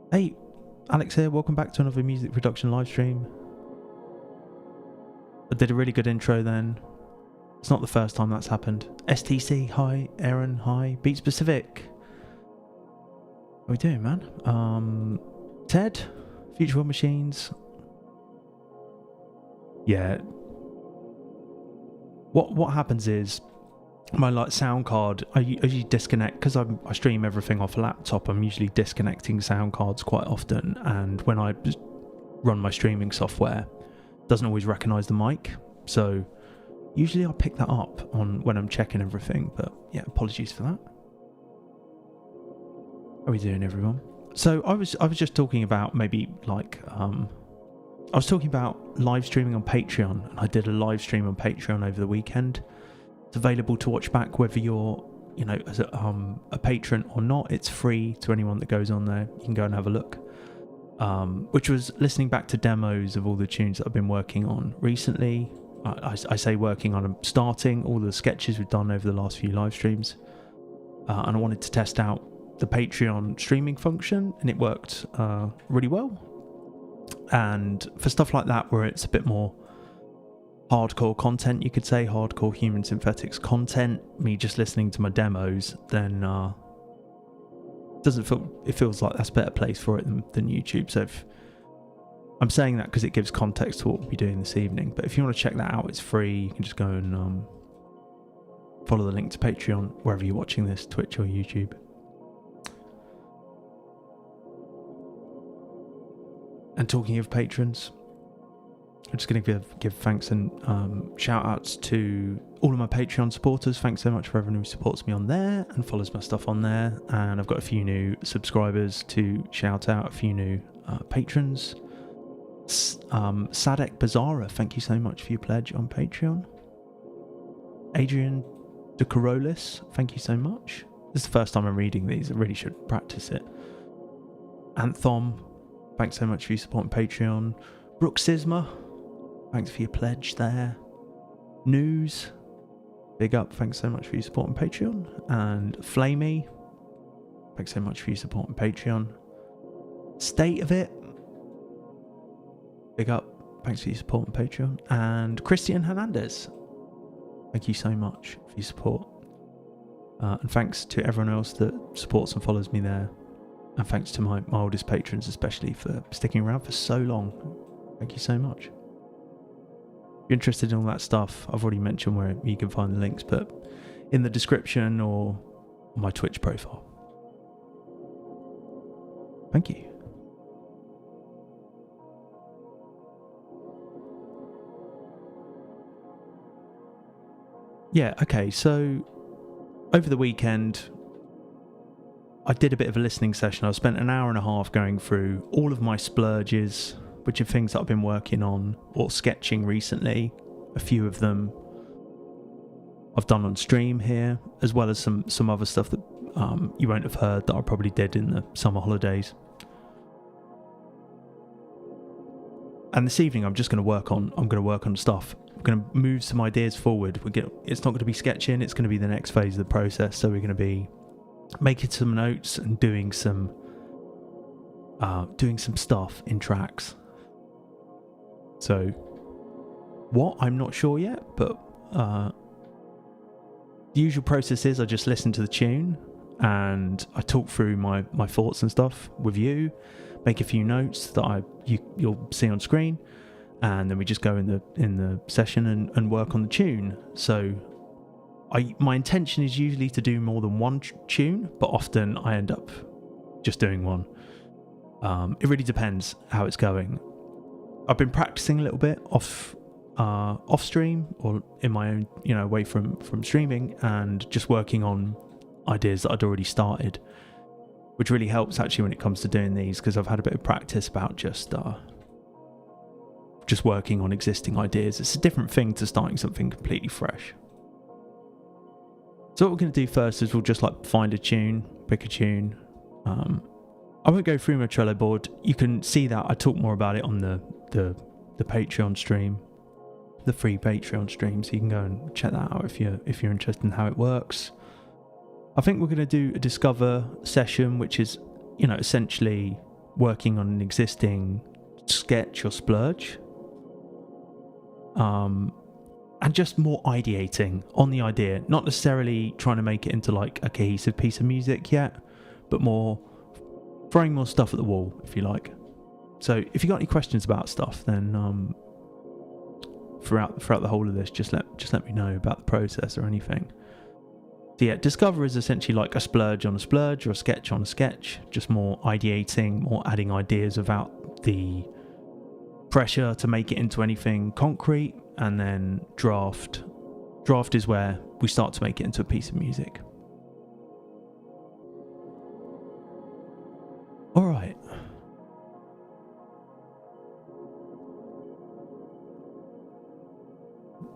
Hey, Alex here, welcome back to another music production live stream. I did a really good intro then. It's not the first time that's happened. STC, hi. Aaron, hi. Beat Specific. How we doing, man? Ted, Future World Machines. Yeah. What happens is, my sound card, I usually disconnect, because I stream everything off a laptop. I'm usually disconnecting sound cards quite often, and when I run my streaming software, it doesn't always recognise the mic, so usually I'll pick that up on when I'm checking everything. But yeah, apologies for that. How are we doing, everyone? So I was just talking about maybe I was talking about live streaming on Patreon, and I did a live stream on Patreon over the weekend. It's available to watch back whether you're, as a patron or not. It's free to anyone that goes on there. You can go and have a look. Which was listening back to demos of all the tunes that I've been working on recently. I say working on them, starting all the sketches we've done over the last few live streams. And I wanted to test out the Patreon streaming function, and it worked really well. And for stuff like that, where it's a bit more hardcore content, you could say, hardcore human synthetics content, me just listening to my demos, then it feels like that's a better place for it than YouTube. So I'm saying that because it gives context to what we'll be doing this evening. But if you want to check that out, it's free. You can just go and follow the link to Patreon wherever you're watching this, Twitch or YouTube. And talking of patrons, I'm just going to give thanks and shout outs to all of my Patreon supporters. Thanks so much for everyone who supports me on there and follows my stuff on there. And I've got a few new subscribers to shout out, a few new patrons. Sadek Bizarra, thank you so much for your pledge on Patreon. Adrian De Corolis, thank you so much. This is the first time I'm reading these. I really should practice it. Anthom, thanks so much for your support on Patreon. Brooke Sisma, thanks for your pledge there. News, big up, thanks so much for your support on Patreon. And Flamey, thanks so much for your support on Patreon. State of It, big up, thanks for your support on Patreon. And Christian Hernandez, thank you so much for your support. And thanks to everyone else that supports and follows me there. And thanks to my oldest patrons especially for sticking around for so long. Thank you so much. If you're interested in all that stuff, I've already mentioned where you can find the links, but in the description or on my Twitch profile. Thank you. Yeah, okay, so over the weekend, I did a bit of a listening session. I spent an hour and a half going through all of my splurges, which are things that I've been working on or sketching recently. A few of them I've done on stream here, as well as some other stuff that you won't have heard that I probably did in the summer holidays. And this evening I'm going to work on stuff. I'm going to move some ideas forward. It's not going to be sketching, it's going to be the next phase of the process. So we're going to be making some notes and doing some stuff in tracks. So what, I'm not sure yet, but the usual process is I just listen to the tune and I talk through my thoughts and stuff with you, make a few notes that you'll see on screen, and then we just go in the session and work on the tune. So my intention is usually to do more than one tune, but often I end up just doing one. It really depends how it's going. I've been practicing a little bit off stream or in my own, away from streaming, and just working on ideas that I'd already started, which really helps actually when it comes to doing these, because I've had a bit of practice about just working on existing ideas. It's a different thing to starting something completely fresh. So what we're going to do first is we'll just find a tune, pick a tune. I won't go through my Trello board. You can see that I talk more about it on the Patreon stream, the free Patreon stream. So you can go and check that out if you're interested in how it works. I think we're going to do a discover session, which is, essentially working on an existing sketch or splurge. And just more ideating on the idea, not necessarily trying to make it into like a cohesive piece of music yet, but more throwing more stuff at the wall, if you like. So if you got any questions about stuff, then throughout the whole of this, just let me know about the process or anything. So yeah, Discover is essentially like a splurge on a splurge or a sketch on a sketch, just more ideating, more adding ideas without the pressure to make it into anything concrete. And then draft is where we start to make it into a piece of music. All right.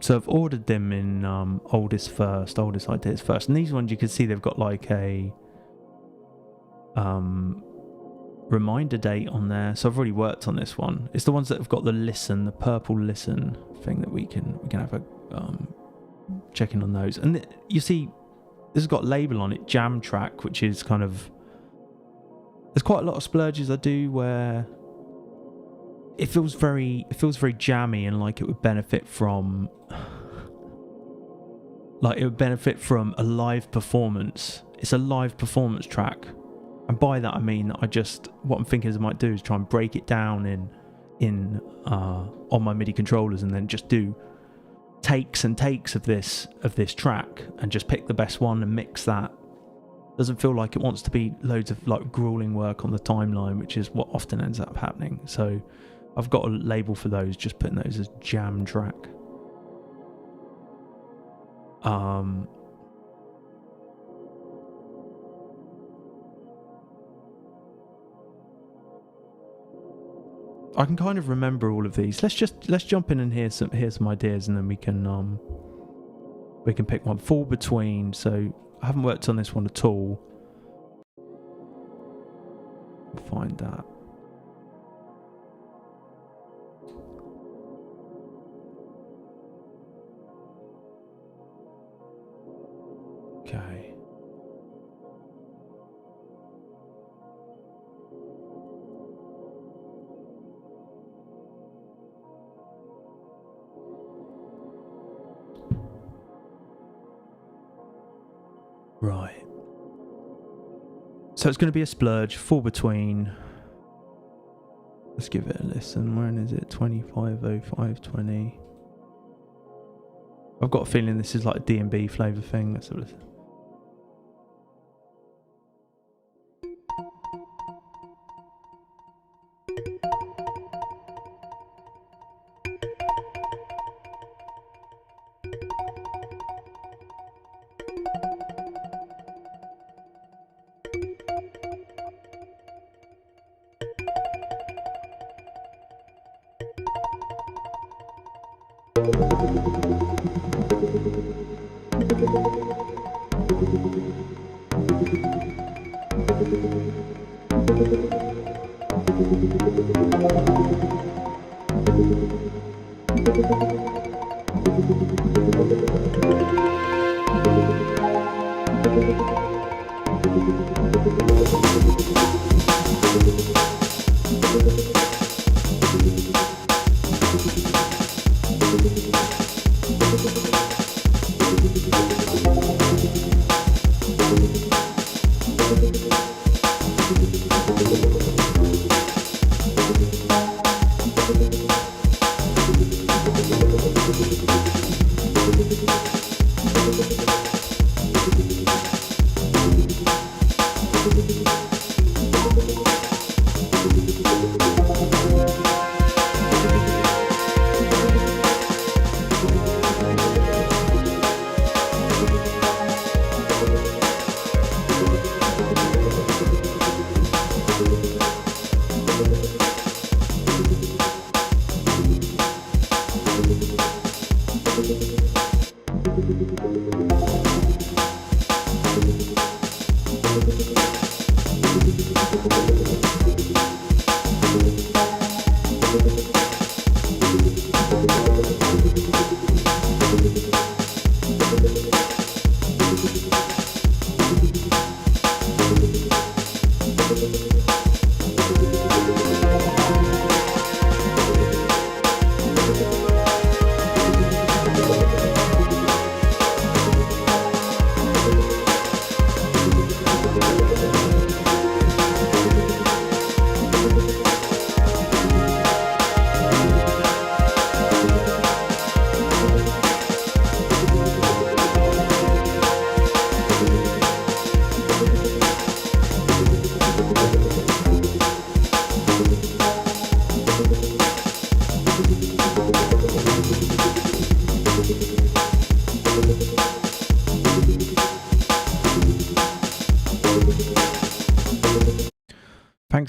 So I've ordered them in oldest ideas first, and these ones you can see they've got like a reminder date on there. So I've already worked on this one. It's the ones that have got the purple listen thing that we can have a check in on those. And you see this has got a label on it, jam track, which is kind of, there's quite a lot of splurges I do where it feels very jammy and like it would benefit from a live performance. It's a live performance track. And by that I mean what I'm thinking is I might do is try and break it down on my MIDI controllers, and then just do takes and takes of this track and just pick the best one and mix that. Doesn't feel like it wants to be loads of like grueling work on the timeline, which is what often ends up happening. So I've got a label for those, just putting those as jam track. I can kind of remember all of these. Let's jump in and hear some ideas, and then we can pick one. Fall Between. So I haven't worked on this one at all. Find that. Okay. Right. So it's going to be a splurge, Fall Between. Let's give it a listen. When is it? 25:05:20. I've got a feeling this is like a DnB flavour thing. Let's have a listen.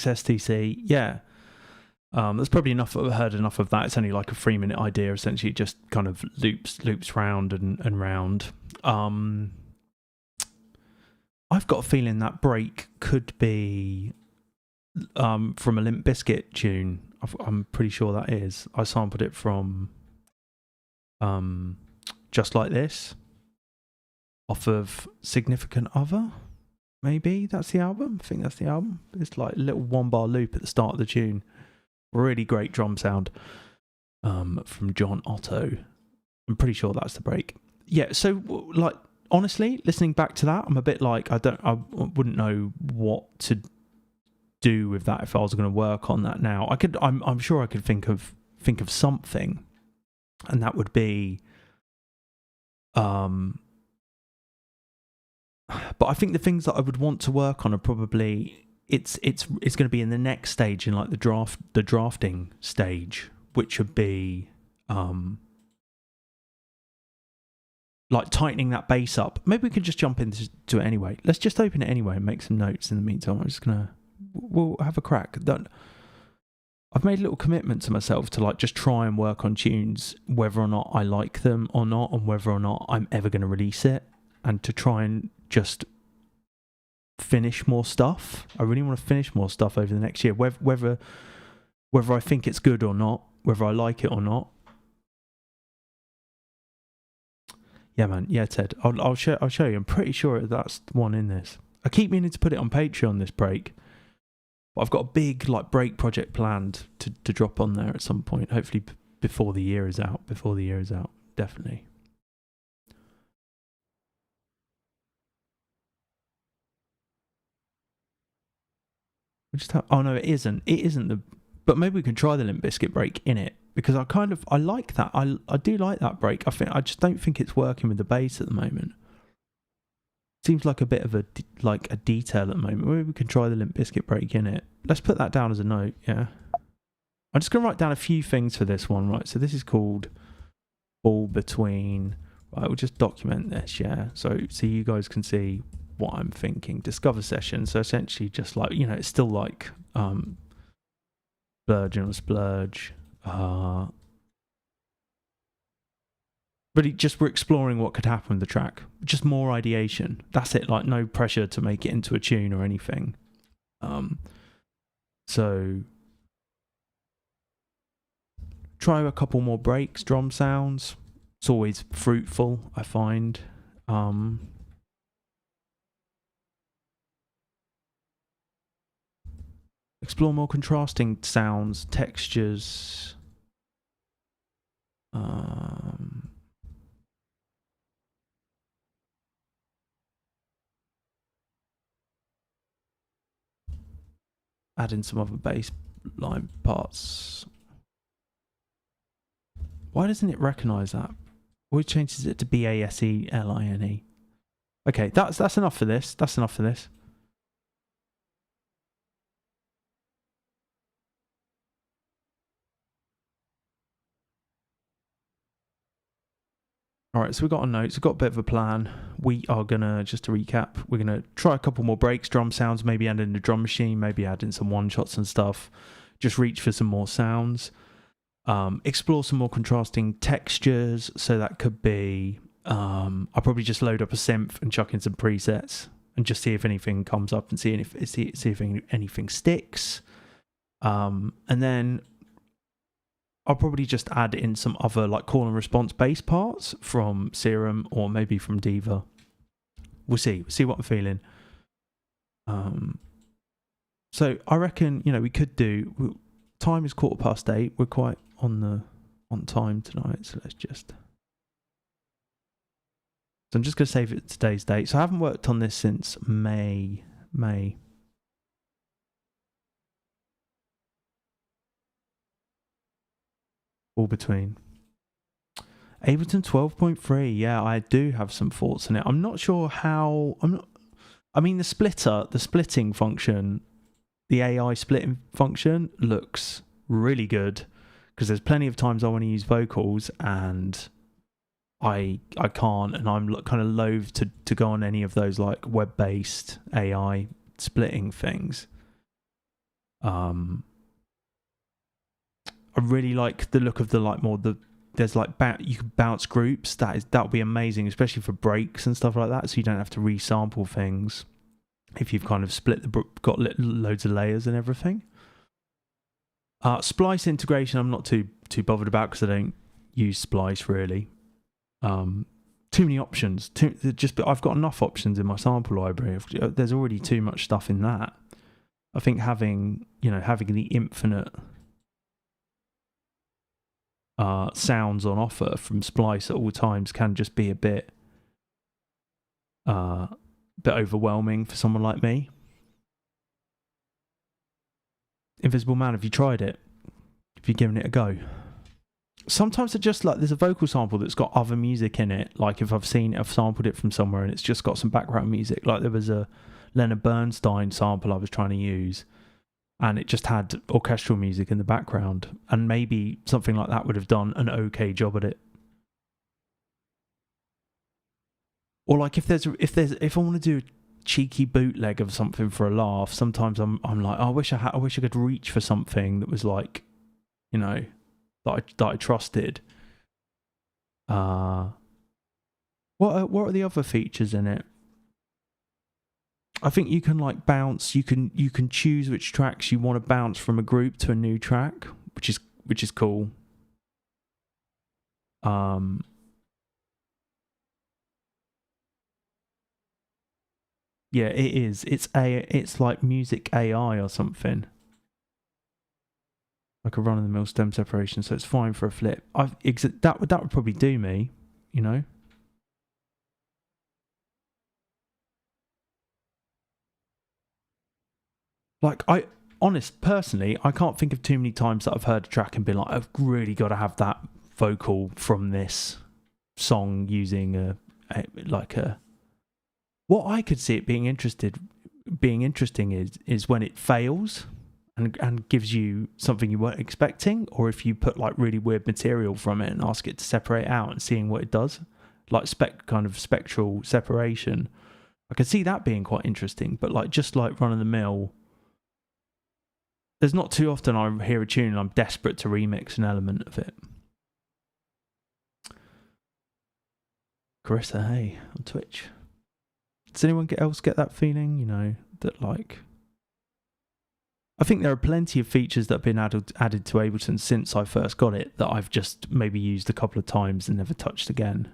Thanks, STC. Yeah. That's probably enough. I've heard enough of that. It's only like a 3-minute idea. Essentially, it just kind of loops round and round. I've got a feeling that break could be from a Limp Bizkit tune. I'm pretty sure that is. I sampled it from Just Like This off of Significant Other. Maybe that's the album. I think that's the album. It's like a little 1-bar loop at the start of the tune. Really great drum sound from John Otto. I'm pretty sure that's the break. Yeah, so like honestly, listening back to that, I'm a bit like I wouldn't know what to do with that if I was going to work on that now. I'm sure I could think of something, and that would be but I think the things that I would want to work on are probably it's going to be in the next stage, in like the drafting stage, which would be like tightening that bass up. Maybe we could just jump into it anyway. Let's just open it anyway and make some notes in the meantime. I'm just we'll have a crack. I've made a little commitment to myself to like just try and work on tunes, whether or not I like them or not, and whether or not I'm ever going to release it, and to try and just finish more stuff. I really want to finish more stuff over the next year, whether I think it's good or not, whether I like it or not. Yeah, man. Yeah, Ted. I'll show you. I'm pretty sure that's the one in this. I keep meaning to put it on Patreon this break, but I've got a big like break project planned to drop on there at some point. Hopefully before the year is out. Definitely. Oh no, it isn't. It isn't the. But maybe we can try the Limp Bizkit break in it, because I like that. I do like that break. I just don't think it's working with the bass at the moment. Seems like a bit of a detail at the moment. Maybe we can try the Limp Bizkit break in it. Let's put that down as a note. Yeah. I'm just gonna write down a few things for this one. Right. So this is called All Between. Right. We'll just document this. Yeah. So you guys can see what I'm thinking. Discover session. So essentially just like, it's still like splurge and splurge. Really just we're exploring what could happen with the track. Just more ideation. That's it. Like no pressure to make it into a tune or anything. So try a couple more breaks, drum sounds. It's always fruitful, I find. Explore more contrasting sounds, textures. Add in some other bass line parts. Why doesn't it recognise that? Why changes it to BASELINE? Okay, that's enough for this. Alright, so we've got our notes, we've got a bit of a plan. We are gonna, just to recap, we're gonna try a couple more breaks, drum sounds, maybe add in the drum machine, maybe add in some one-shots and stuff. Just reach for some more sounds. Explore some more contrasting textures, so that could be, I'll probably just load up a synth and chuck in some presets and just see if anything comes up and see if anything sticks. And then I'll probably just add in some other like call and response bass parts from Serum or maybe from Diva. We'll see what I'm feeling. So I reckon, we could do, time is 8:15. We're quite on time tonight. So I'm just going to save it today's date. So I haven't worked on this since May. All between. Ableton 12.3. Yeah, I do have some thoughts on it. I'm not sure how. The splitting function, the AI splitting function looks really good, because there's plenty of times I want to use vocals and I can't, and I'm kind of loath to go on any of those like web-based AI splitting things. I really like the look of the like more the there's like you can bounce groups. That'll be amazing, especially for breaks and stuff like that. So you don't have to resample things if you've kind of got loads of layers and everything. Splice integration, I'm not too bothered about because I don't use Splice really. Too many options. I've got enough options in my sample library. There's already too much stuff in that. I think having the infinite sounds on offer from Splice at all times can just be a bit overwhelming for someone like me. Invisible Man, have you tried it? Have you given it a go? Sometimes it's just like there's a vocal sample that's got other music in it. Like if I've sampled it from somewhere and it's just got some background music. Like there was a Leonard Bernstein sample I was trying to use, and it just had orchestral music in the background, and maybe something like that would have done an okay job at it. Or like if I want to do a cheeky bootleg of something for a laugh, sometimes I'm like, oh, I wish I could reach for something that was like, that I trusted. What are the other features in it? I think you can like bounce. You can choose which tracks you want to bounce from a group to a new track, which is cool. Yeah, it is. It's like music AI or something. Like a run-of-the-mill stem separation, so it's fine for a flip. That would probably do me, Like personally, I can't think of too many times that I've heard a track and been like, I've really got to have that vocal from this song using What I could see it being interesting is when it fails and gives you something you weren't expecting, or if you put like really weird material from it and ask it to separate out and seeing what it does, like spectral separation. I could see that being quite interesting, but like just like run of the mill, there's not too often I hear a tune and I'm desperate to remix an element of it. Carissa, hey, on Twitch. Does anyone else get that feeling, that like... I think there are plenty of features that have been added to Ableton since I first got it that I've just maybe used a couple of times and never touched again.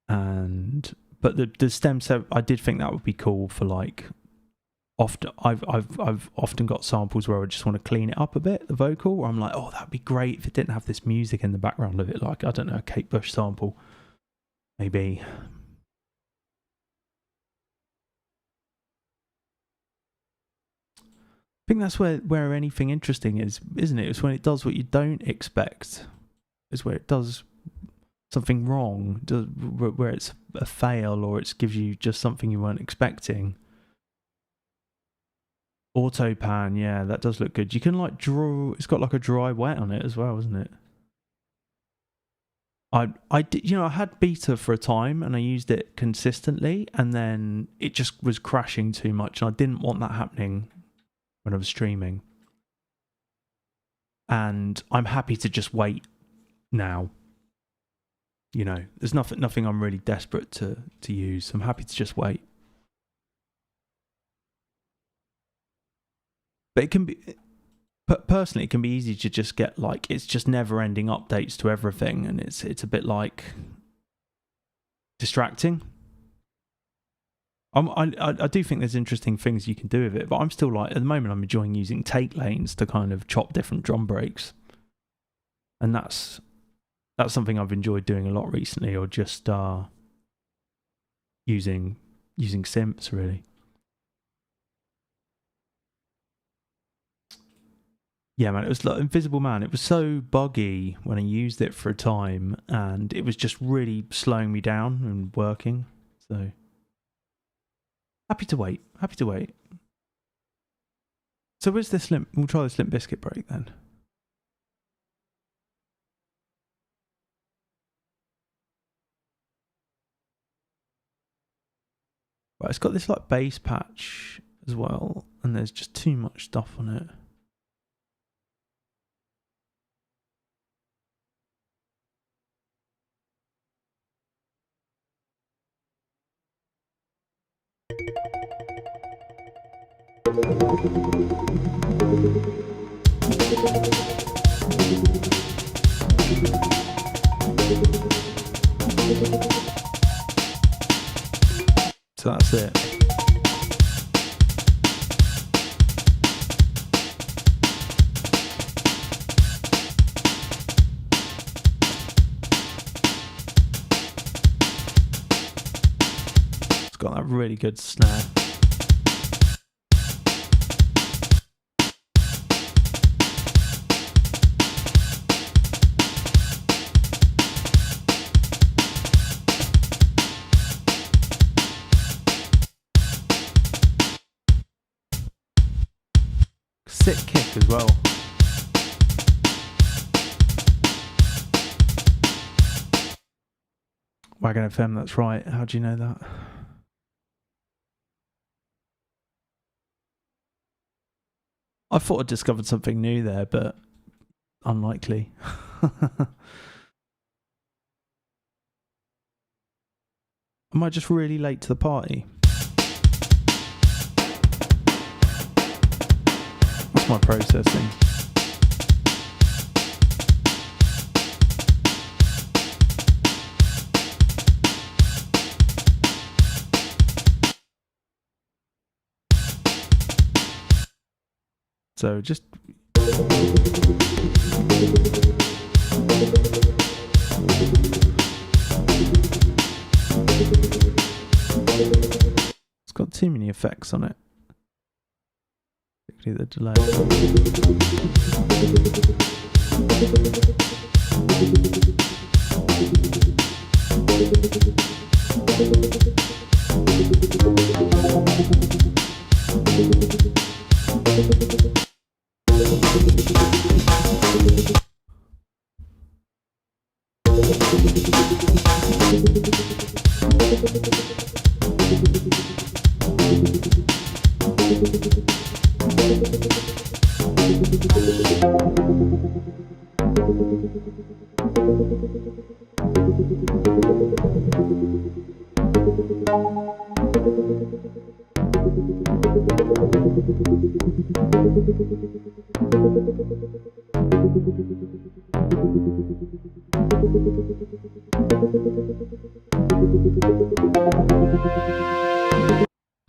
But the stem set, I did think that would be cool for like... I've often got samples where I just want to clean it up a bit, the vocal, where I'm like, oh, that'd be great if it didn't have this music in the background of it, like, I don't know, a Kate Bush sample, maybe. I think that's where anything interesting is, isn't it? It's when it does what you don't expect. It's where it does something wrong, where it's a fail, or it gives you just something you weren't expecting. Auto pan, yeah, that does look good. You can like draw. It's got like a dry wet on it as well, isn't it? I did, I had beta for a time and I used it consistently, and then it just was crashing too much, and I didn't want that happening when I was streaming. And I'm happy to just wait now. There's nothing I'm really desperate to use. I'm happy to just wait. But it can be, personally, it can be easy to just get like, it's just never-ending updates to everything, and it's a bit like distracting. I do think there's interesting things you can do with it, but I'm still like, at the moment, I'm enjoying using take lanes to kind of chop different drum breaks, and that's something I've enjoyed doing a lot recently, or just using synths really. Yeah, man, it was like Invisible Man. It was so buggy when I used it for a time, and it was just really slowing me down and working. So happy to wait. So where's this Limp? We'll try this Limp Bizkit break then. Right, it's got this like bass patch as well, and there's just too much stuff on it. So that's it. It's got that really good snare. Sick kick as well. Wagon FM, that's right. How do you know that? I thought I'd discovered something new there, but unlikely. Am I just really late to the party? What's my processing? So just it's got too many effects on it. Particularly the delay.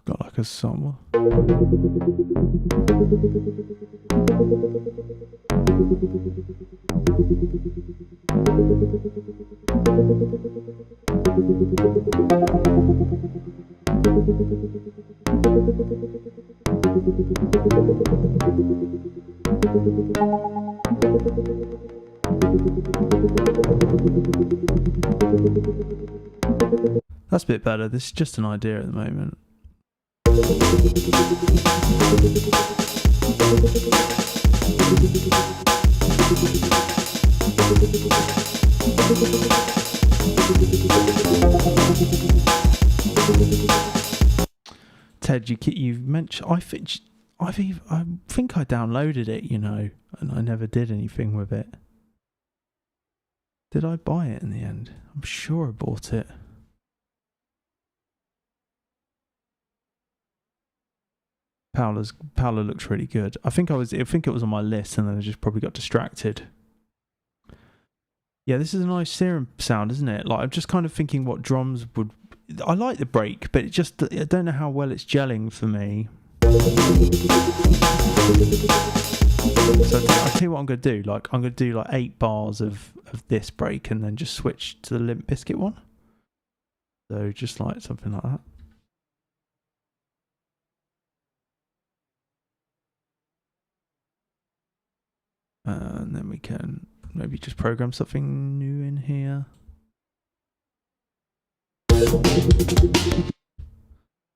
Got like a song. That's a bit better. This is just an idea at the moment. Ted, you mentioned. I think I downloaded it, you know, and I never did anything with it. Did I buy it in the end? I'm sure I bought it. Paola looks really good. I think it was on my list, and then I just probably got distracted. Yeah, this is a nice serum sound, isn't it? Like, I'm just kind of thinking what drums would. I like the break, but I don't know how well it's gelling for me. So I'll tell you what I'm going to do. Like, I'm going to do like 8 bars of this break, and then just switch to the Limp Bizkit one. So just like something like that. And then we can maybe just program something new in here.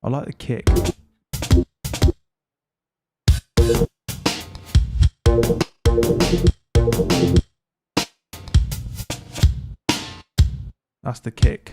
I like the kick. That's the kick.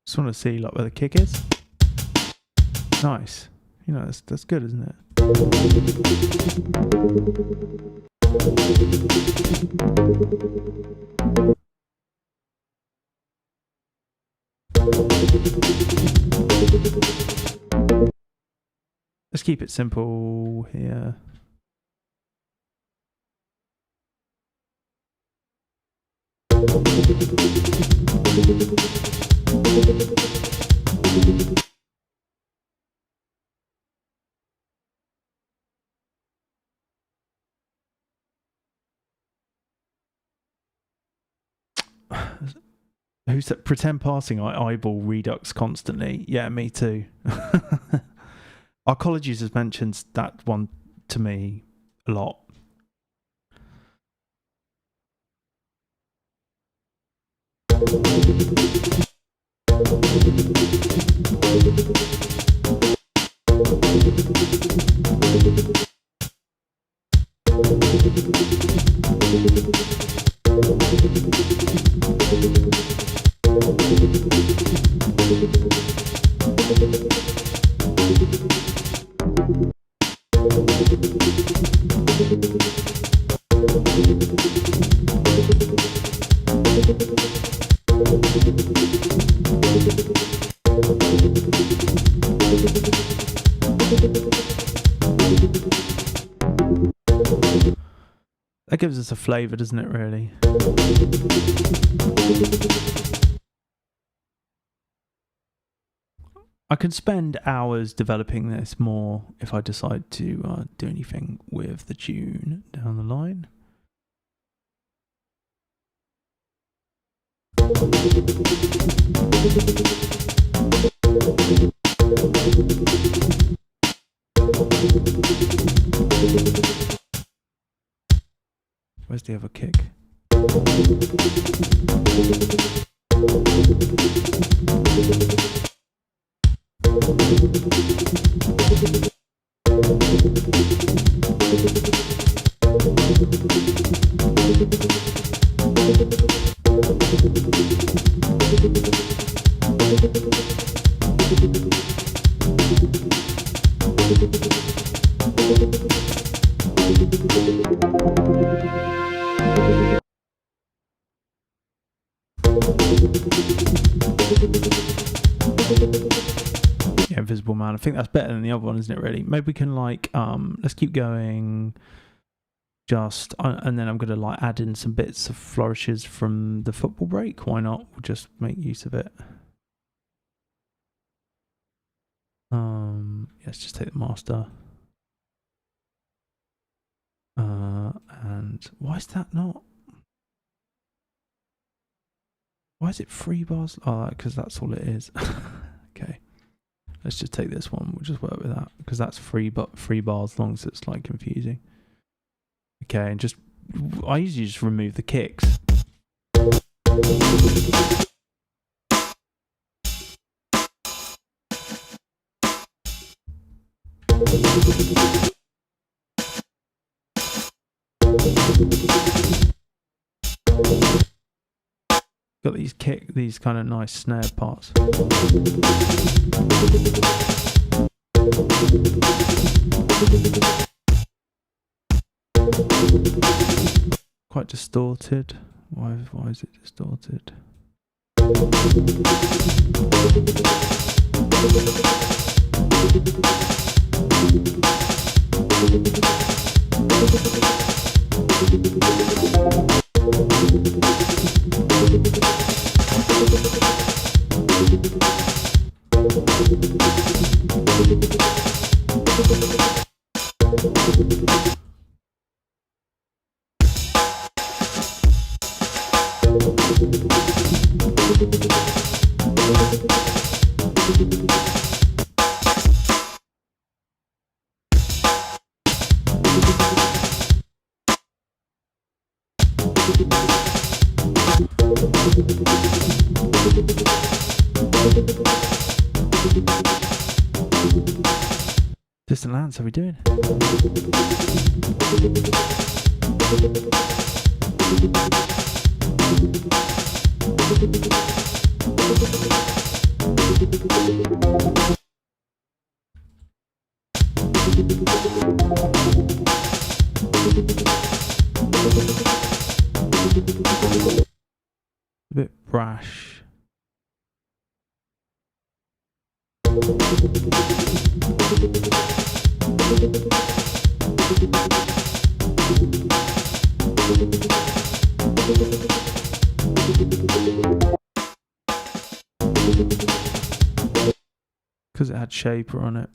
Just want to see like where the kick is. Nice. You know, that's good, isn't it? Let's keep it simple here. Who said pretend passing? I eyeball Redux constantly. Yeah, me too. Our colleges has mentioned that one to me a lot. That gives us a flavour, doesn't it, really? I could spend hours developing this more if I decide to do anything with the tune down the line. Where's the other kick? Yeah, Invisible Man. I think that's better than the other one, isn't it, really? Maybe we can, like, let's keep going. Just, and then I'm going to, like, add in some bits of flourishes from the football break. Why not? We'll just make use of it. Let's just take the master. And why is that not? Why is it 3 bars? Oh, because that's all it is. Okay. Let's just take this one. We'll just work with that because that's 3 bars long, so it's like confusing. Okay, and just I usually just remove the kicks. Got these kind of nice snare parts. Quite distorted. Why is it distorted? Distant Lands, how are we doing? A bit brash. Because it had shaper on it.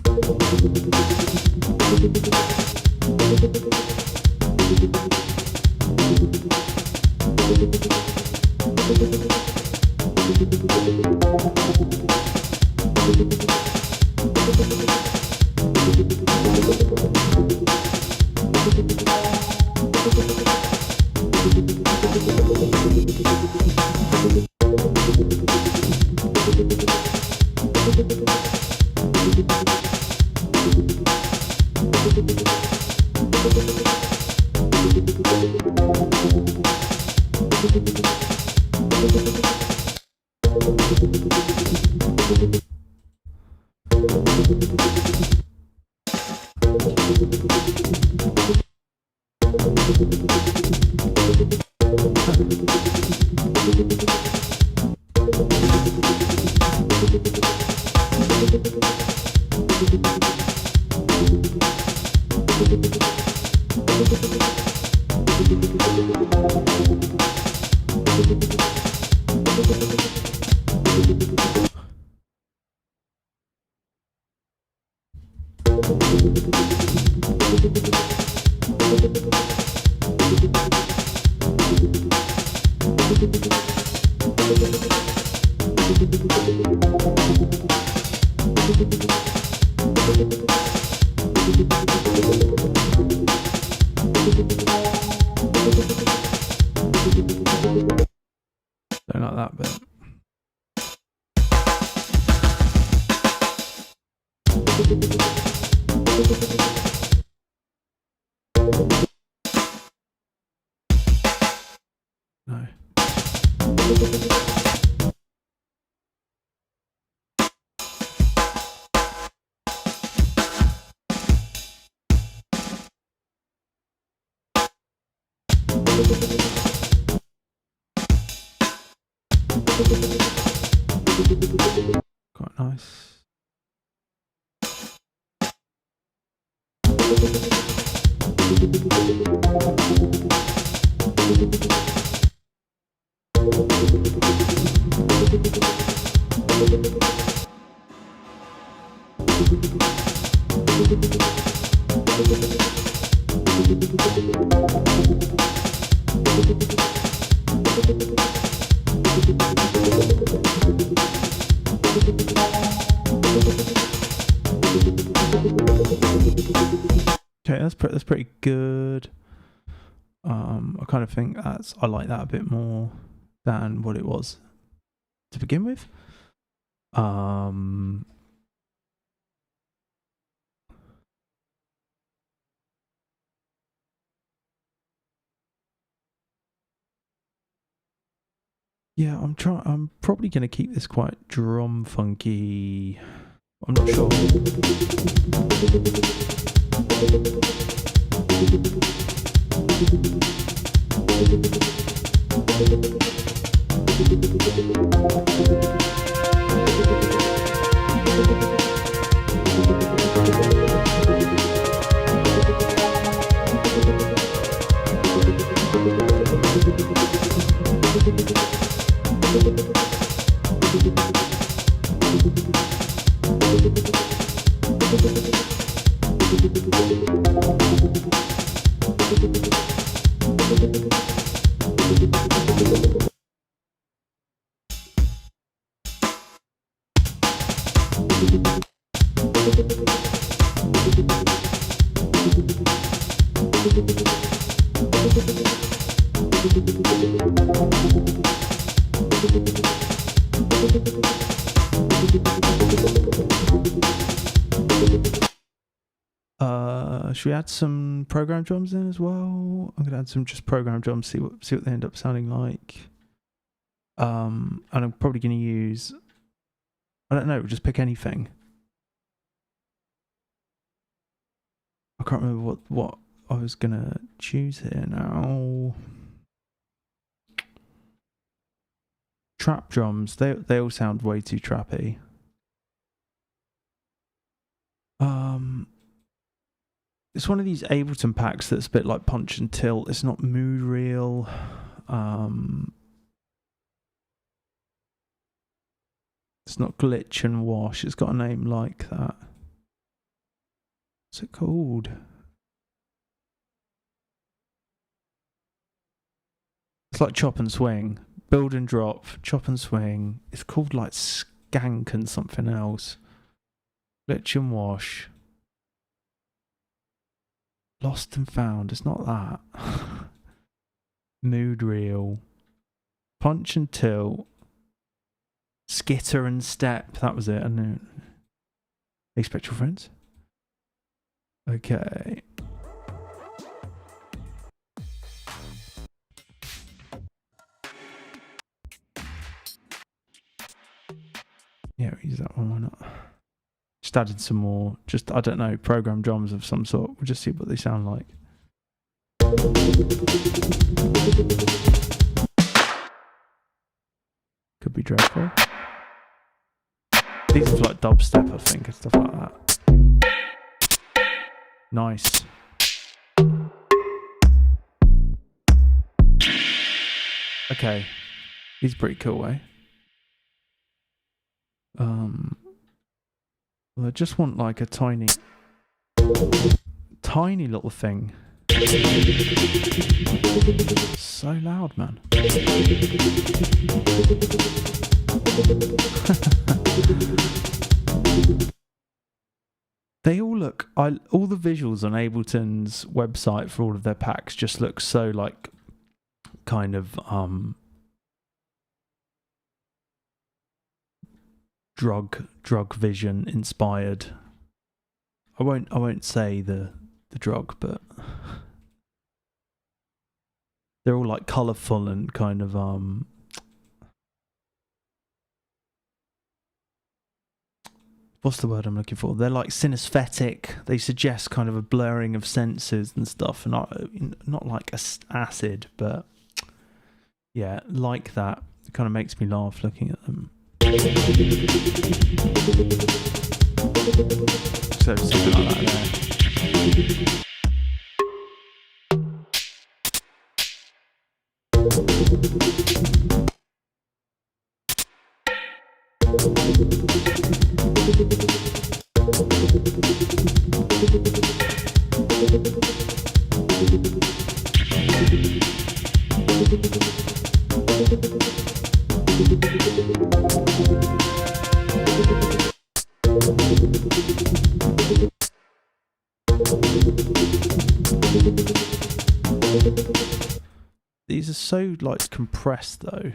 Don't like that bit. No. Quite nice. Okay, that's pretty good. I kind of think I like that a bit more than what it was to begin with. Yeah, I'm probably going to keep this quite drum funky. I'm not sure. Should we add some program drums in as well? I'm gonna add some just program drums, see what they end up sounding like. And I'm probably gonna use, I don't know, just pick anything. I can't remember what I was gonna choose here now. Trap drums, they all sound way too trappy. It's one of these Ableton packs that's a bit like Punch and Tilt. It's not mood real. It's not Glitch and Wash. It's got a name like that. What's it called? It's like Chop and Swing. Build and Drop, Chop and Swing. It's called like Skank and something else. Glitch and Wash. Lost and Found. It's not that. Mood Reel. Punch and Tilt. Skitter and Step. That was it. I knew. Hey, Spectral Friends. Okay. Yeah, use that one. Why not? Just added some more. Just, I don't know, program drums of some sort. We'll just see what they sound like. Could be dreadful. These are like dubstep, I think, and stuff like that. Nice. Okay. He's pretty cool, eh? Well, I just want like a tiny little thing. So loud, man. They all look, all the visuals on Ableton's website for all of their packs just look so like kind of drug vision inspired. I won't say the drug, but they're all like colourful and kind of what's the word I'm looking for? They're like synesthetic. They suggest kind of a blurring of senses and stuff, and not like acid, but yeah, like that. It kind of makes me laugh looking at them. So something like that there. These are so like compressed though.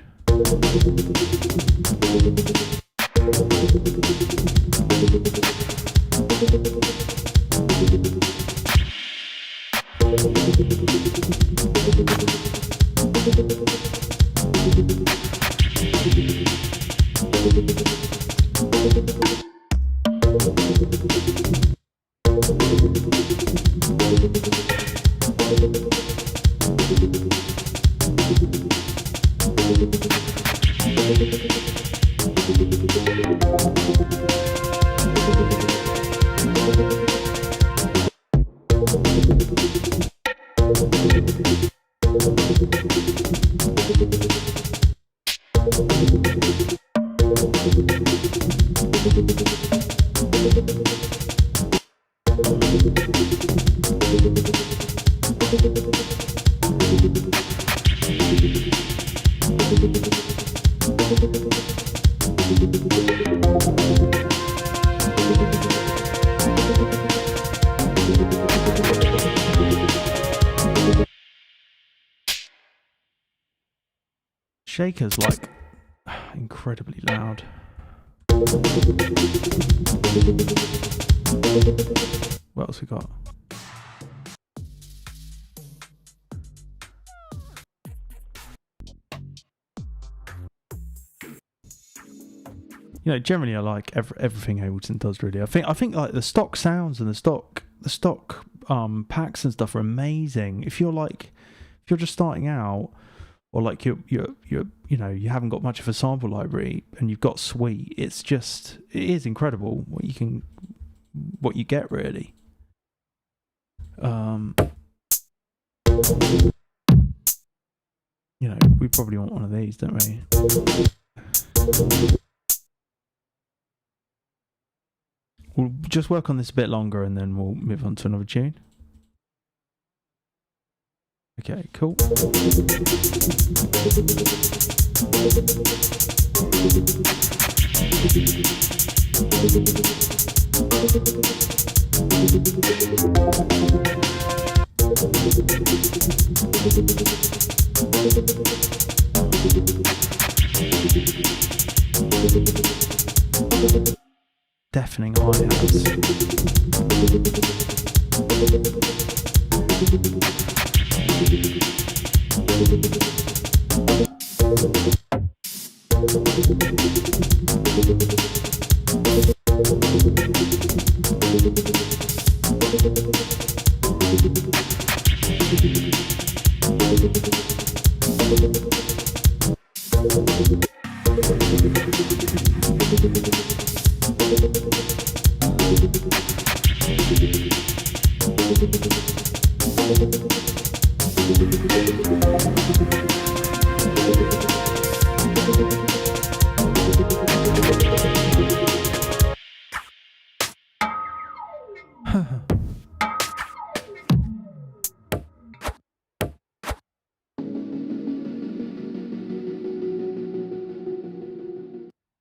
Shaker's like incredibly loud. What else we got? You know, generally I like everything Ableton does. Really, I think like the stock sounds and the stock packs and stuff are amazing. If you're just starting out, or like you know you haven't got much of a sample library and you've got Suite, it is incredible what you get really. You know, we probably want one of these, don't we? We'll just work on this a bit longer and then we'll move on to another tune. Okay, cool. Deafening hi-hats.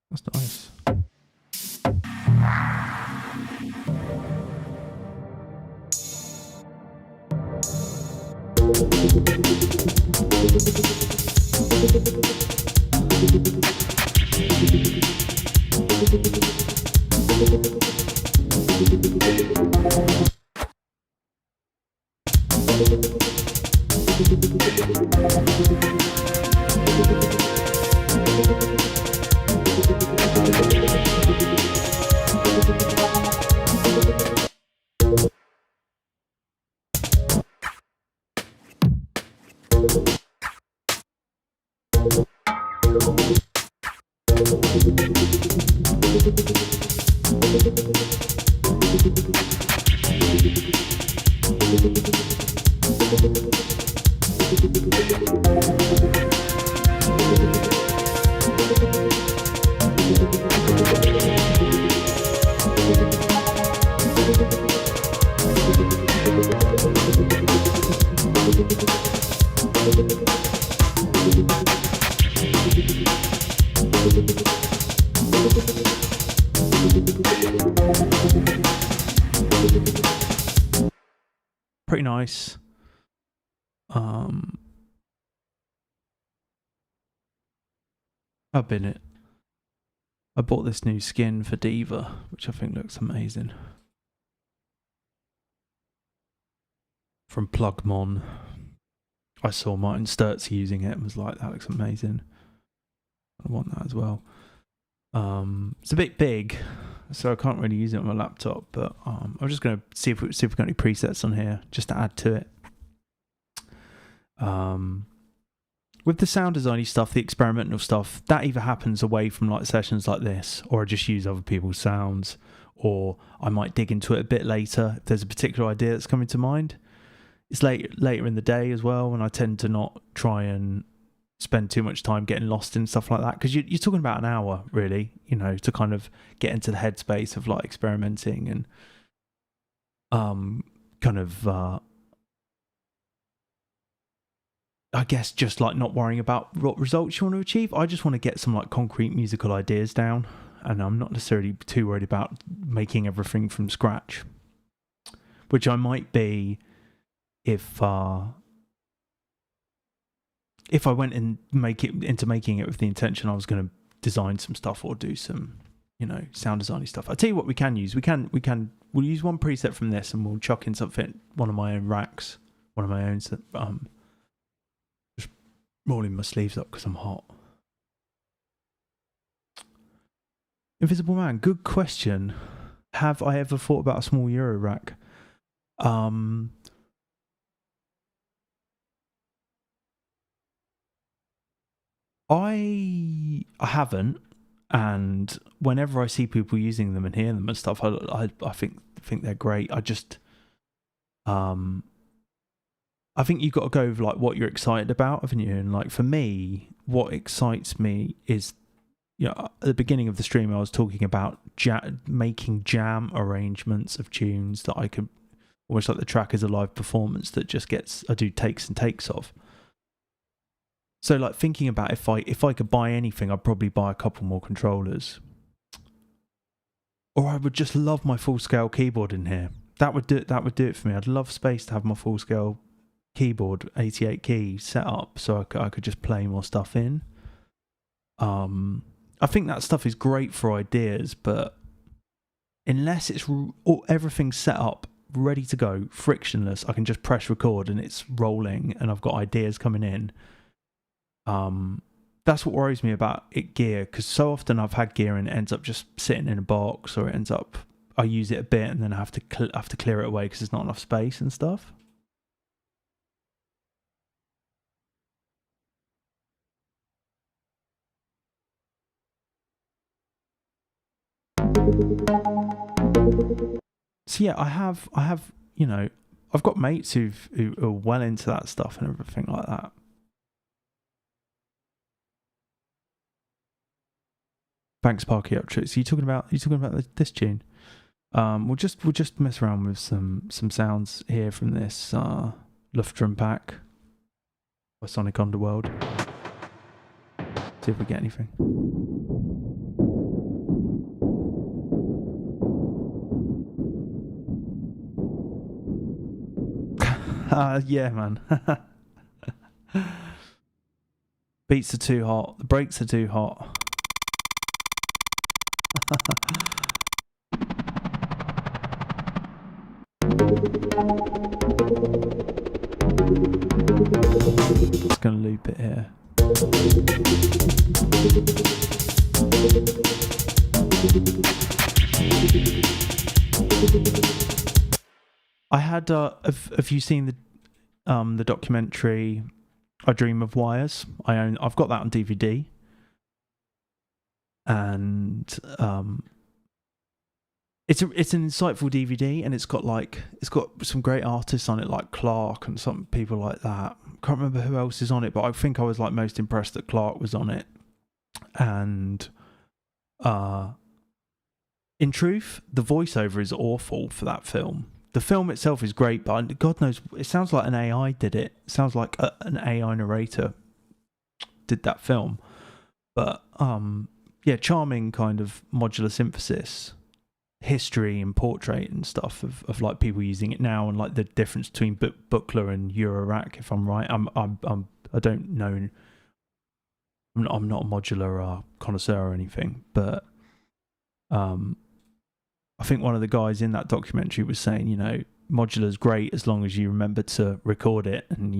That's nice. Pretty nice. I've been it. I bought this new skin for Diva, which I think looks amazing. From Plugmon. I saw Martin Sturz using it and was like, that looks amazing. I want that as well. It's a bit big, so I can't really use it on my laptop, but I'm just going to see if we've got any presets on here just to add to it. With the sound designy stuff, the experimental stuff, that either happens away from like sessions like this, or I just use other people's sounds, or I might dig into it a bit later if there's a particular idea that's coming to mind. It's later in the day as well, and I tend to not try and spend too much time getting lost in stuff like that, because you're talking about an hour really, you know, to kind of get into the headspace of like experimenting and kind of I guess just like not worrying about what results you want to achieve. I just want to get some like concrete musical ideas down, and I'm not necessarily too worried about making everything from scratch, which I might be if I went and making it with the intention I was going to design some stuff or do some, sound designy stuff. I'll tell you what we can use. We'll use one preset from this and we'll chuck in something, one of my own racks, one of my own, just rolling my sleeves up because I'm hot. Invisible Man, good question. Have I ever thought about a small Euro rack? I haven't, and whenever I see people using them and hear them and stuff, I think they're great. I just I think you've got to go with like what you're excited about, haven't you? And like for me, what excites me is, at the beginning of the stream, I was talking about making jam arrangements of tunes that I could, almost like the track is a live performance that just I do takes and takes of. So like thinking about if I could buy anything, I'd probably buy a couple more controllers. Or I would just love my full scale keyboard in here. That would do it for me. I'd love space to have my full scale keyboard, 88 key set up, so I could just play more stuff in. I think that stuff is great for ideas, but unless it's everything's set up, ready to go, frictionless, I can just press record and it's rolling and I've got ideas coming in. That's what worries me about gear, because so often I've had gear and it ends up just sitting in a box, or it ends up I use it a bit and then I have to clear it away because there's not enough space and stuff. So yeah, I have I've got mates who are well into that stuff and everything like that. Thanks, Parky Uptricks. Are you talking about this tune? We'll just mess around with some sounds here from this Luftdrum pack by Sonic Underworld. See if we get anything. Yeah, man. Beats are too hot. The breaks are too hot. Just gonna loop it here. I had have you seen the documentary I Dream of Wires? I've got that on DVD, and it's an insightful DVD, and it's got some great artists on it, like Clark and some people like that. Can't remember who else is on it, but I think I was like most impressed that Clark was on it. And in truth, the voiceover is awful for that film. The film itself is great, but God knows, it sounds like an AI did it. It sounds like an AI narrator did that film. But yeah, charming kind of modular synthesis, history and portrait and stuff of like people using it now, and like the difference between Buchla and Eurorack, if I'm right. I don't know. I'm not a modular connoisseur or anything, but I think one of the guys in that documentary was saying, modular's great as long as you remember to record it, and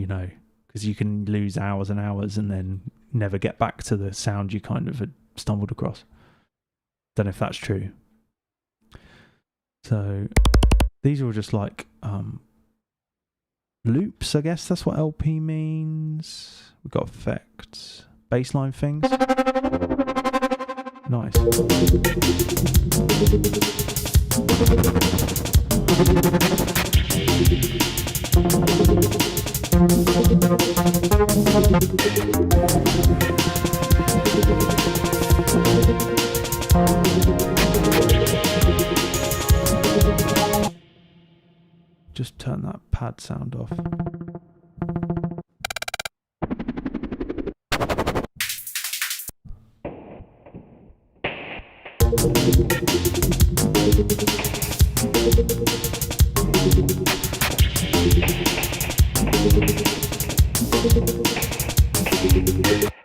because you can lose hours and hours and then never get back to the sound you kind of had stumbled across. Don't know if that's true. So these are all just like loops, I guess that's what LP means. We've got effects, bassline things. Nice. Just turn that pad sound off.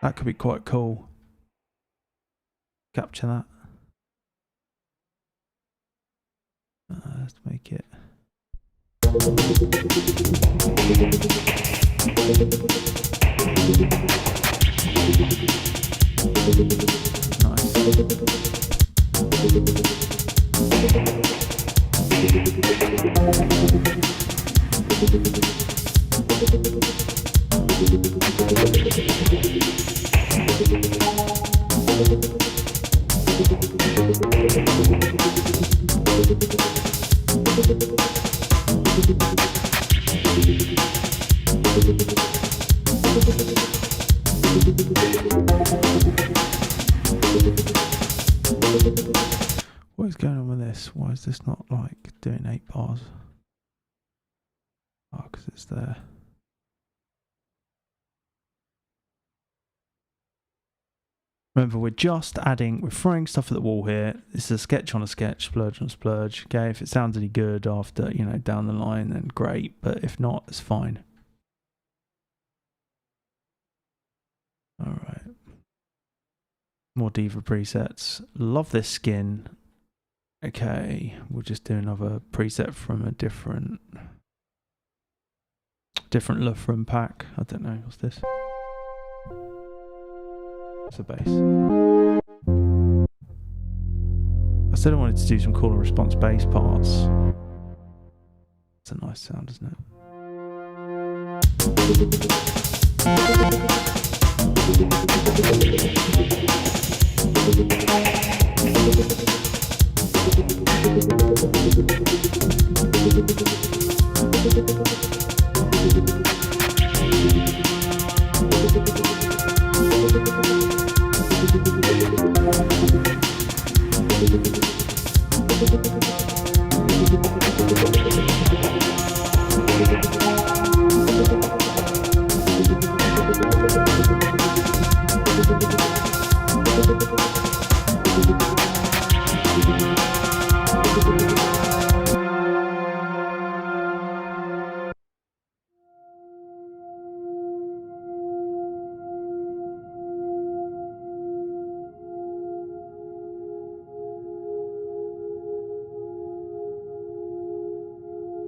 That could be quite cool. Capture that. Let's make it. Nice. What is going on with this? Why is this not like doing 8 bars? Oh, because it's there. Remember, we're throwing stuff at the wall here. This is a sketch on a sketch, splurge on a splurge. Okay, if it sounds any good after, down the line, then great. But if not, it's fine. All right. More Diva presets. Love this skin. Okay, we'll just do another preset from a different Livestream pack. I don't know, what's this? It's a bass. I said I wanted to do some call and response bass parts. It's a nice sound, isn't it?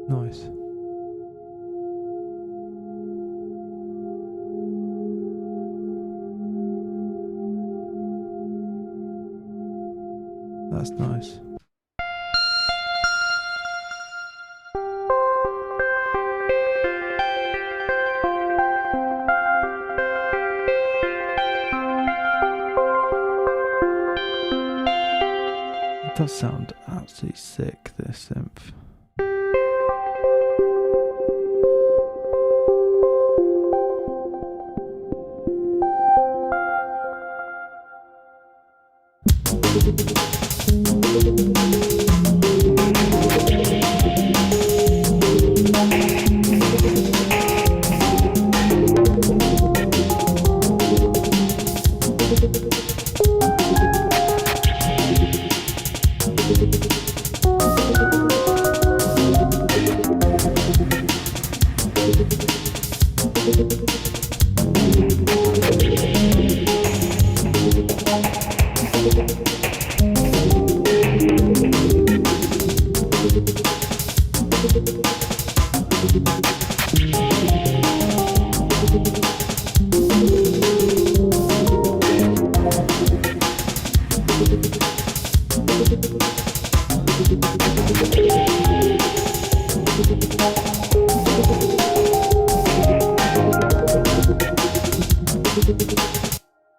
Nice. That's nice. It does sound absolutely sick, this synth.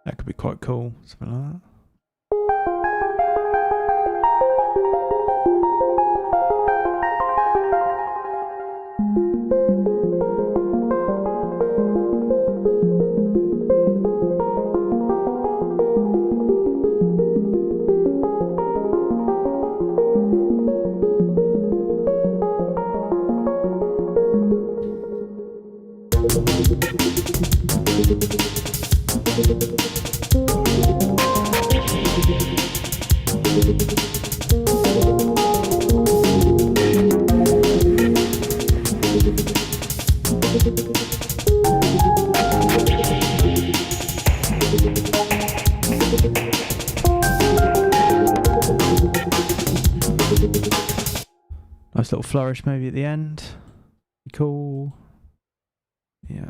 That could be quite cool, something like that. Nice little flourish maybe at the end. Cool. Yeah.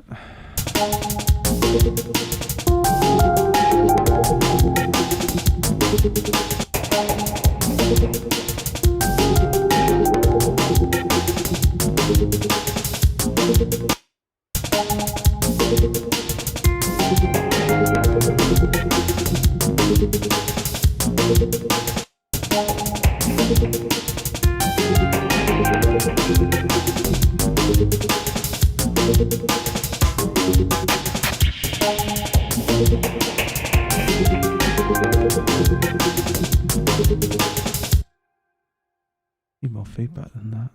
Need more feedback than that.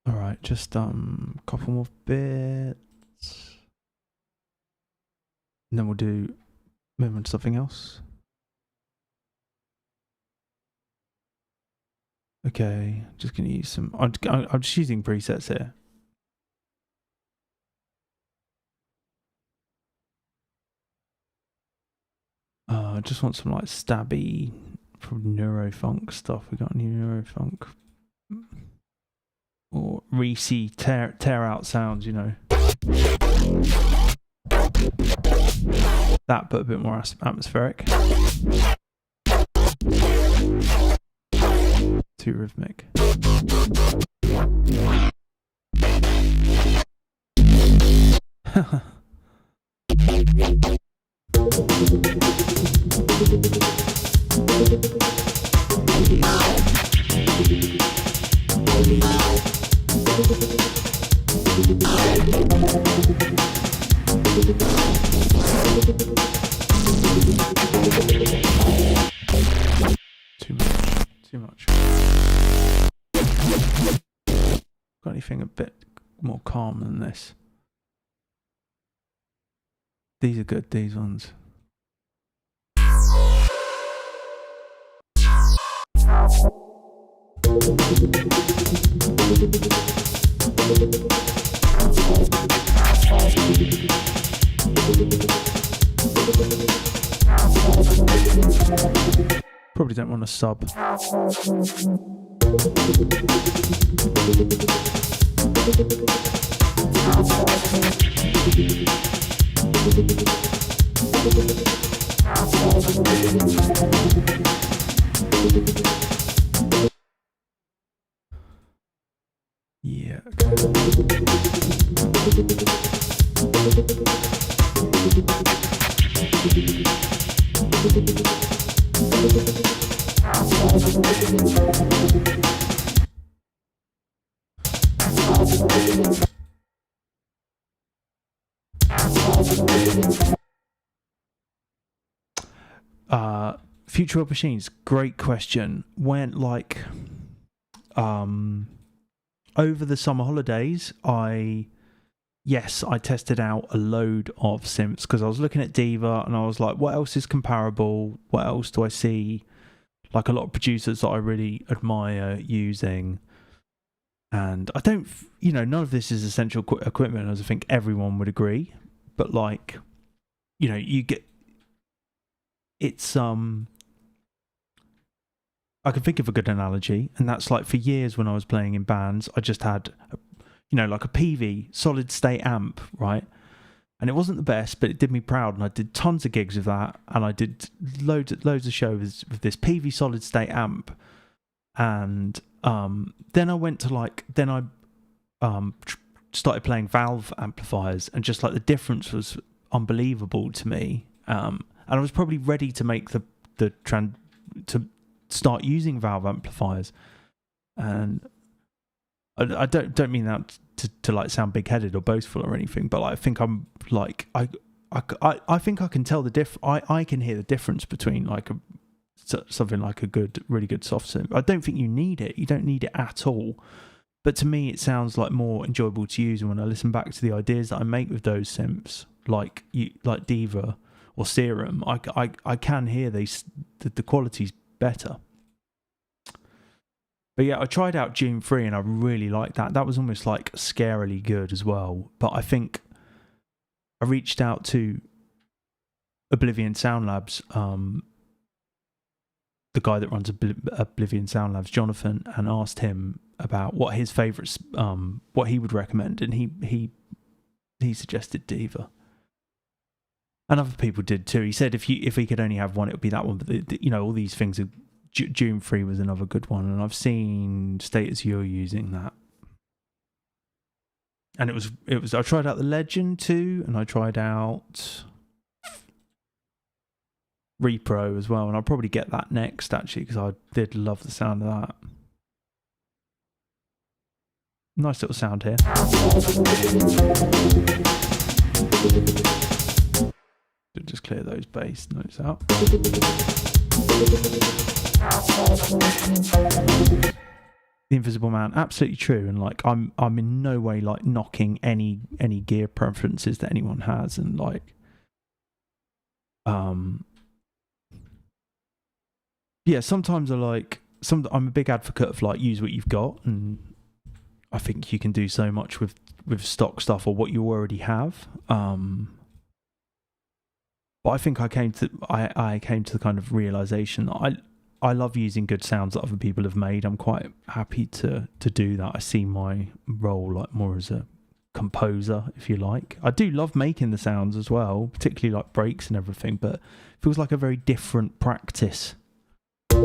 Alright, just couple more bits. And then we'll move on to something else. Okay, just gonna use some. I'm just using presets here. I just want some like stabby, from neurofunk stuff. We got new neurofunk or Reese tear out sounds, you know. That, but a bit more atmospheric. Too rhythmic. Too much. Got anything a bit more calm than this? These are good, these ones. Probably don't want to sub. Yeah. Future of machines, great question. When over the summer holidays, I tested out a load of synths because I was looking at Diva and I was like, what else is comparable? What else do I see? Like a lot of producers that I really admire using. And I don't, none of this is essential equipment, as I think everyone would agree. But you get, it's, I can think of a good analogy, and that's like for years when I was playing in bands, I just had, like a PV, solid state amp, right? And it wasn't the best, but it did me proud, and I did tons of gigs with that, and I did loads of shows with this PV solid state amp. And then I went to started playing valve amplifiers, and just like the difference was unbelievable to me. And and I was probably ready to make to start using valve amplifiers, and I don't mean that to like sound big-headed or boastful or anything, but I think I'm like I think I can tell I can hear the difference between like something like a really good soft synth. I don't think you need it. You don't need it at all. But to me, it sounds like more enjoyable to use. And when I listen back to the ideas that I make with those synths, like Diva or Serum, I can hear the quality's better. But yeah, I tried out U-Phoria and I really liked that. That was almost like scarily good as well. But I think I reached out to Oblivion Sound Labs, the guy that runs Oblivion Sound Labs, Jonathan, and asked him about what his favourites, what he would recommend, and he suggested Diva, and other people did too. He said if he could only have one, it would be that one. But all these things are. U-Phoria was another good one, and I've seen Status You're using that, and it was. I tried out the Legend too, and I tried out Repro as well, and I'll probably get that next actually because I did love the sound of that. Nice little sound here. Just clear those bass notes out. The Invisible Man, absolutely true, and like I'm in no way like knocking any gear preferences that anyone has, and like yeah, sometimes I'm a big advocate of like use what you've got, and I think you can do so much with stock stuff or what you already have. But I think I came to the kind of realization that I love using good sounds that other people have made. I'm quite happy to do that. I see my role like more as a composer, if you like. I do love making the sounds as well, particularly like breaks and everything, but it feels like a very different practice. I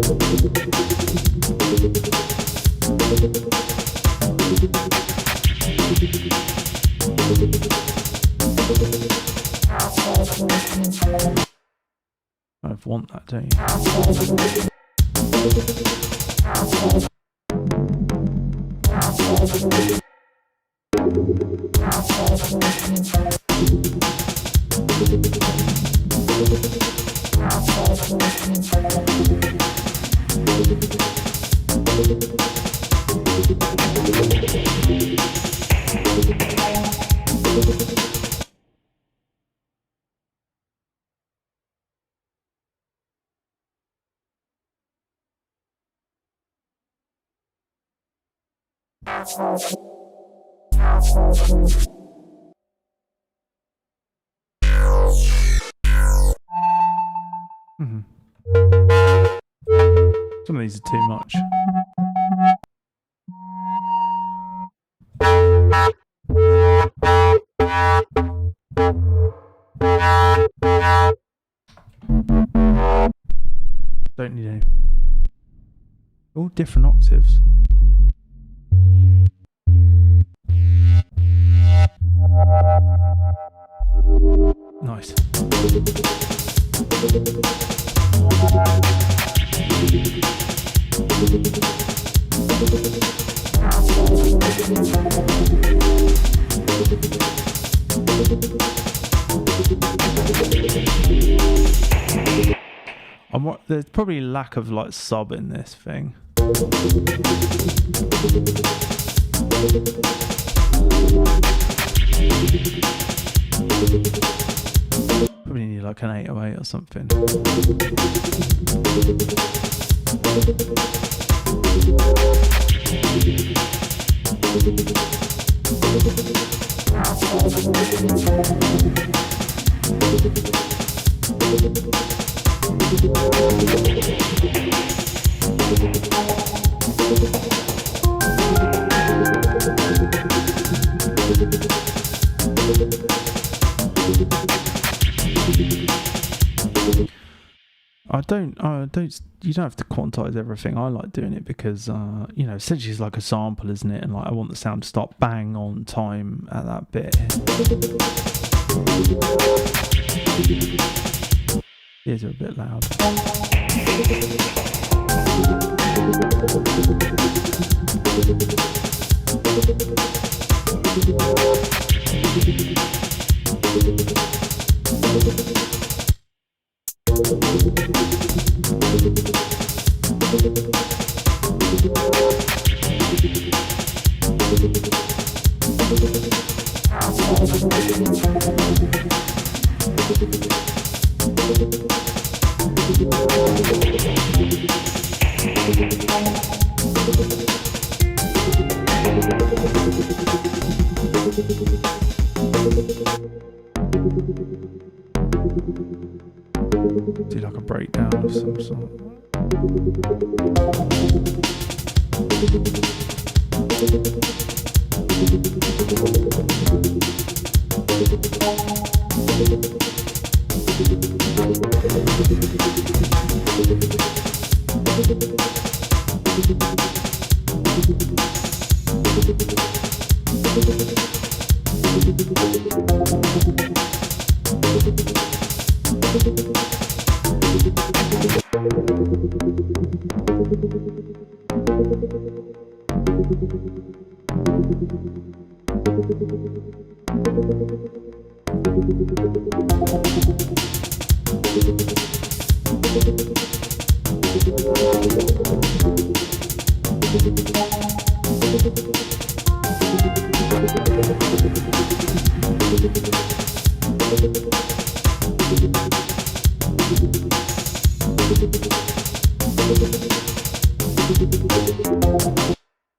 want that, don't you? Some of these are too much. Don't need any. All different octaves. Nice. There's probably a lack of like sub in this thing. Probably need like an 808 or something. You don't have to quantize everything. I like doing it because, essentially it's like a sample, isn't it? And like I want the sound to start bang on time at that bit. Ears are a bit loud. Do like a breakdown of some sort.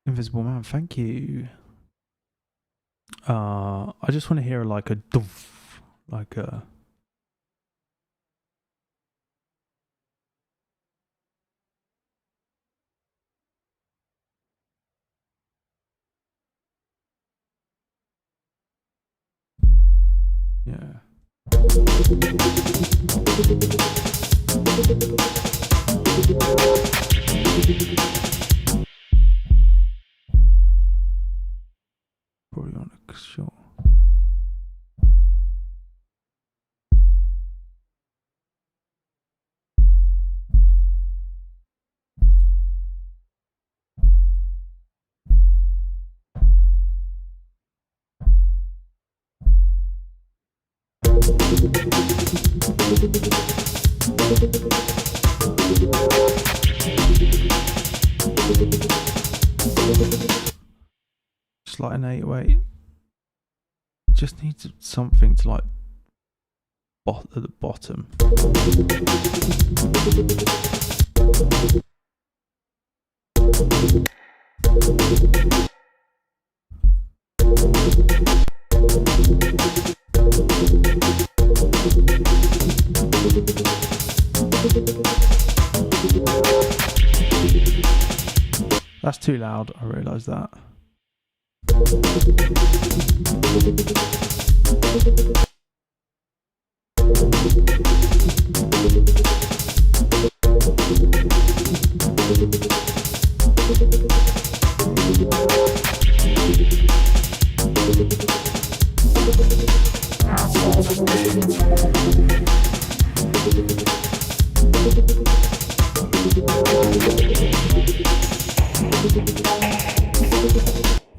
Invisible Man, thank you. I just want to hear like a doof, like a yeah. Probably on a short. Just like an 808. Just needs something to like at the bottom. That's too loud, I realise that.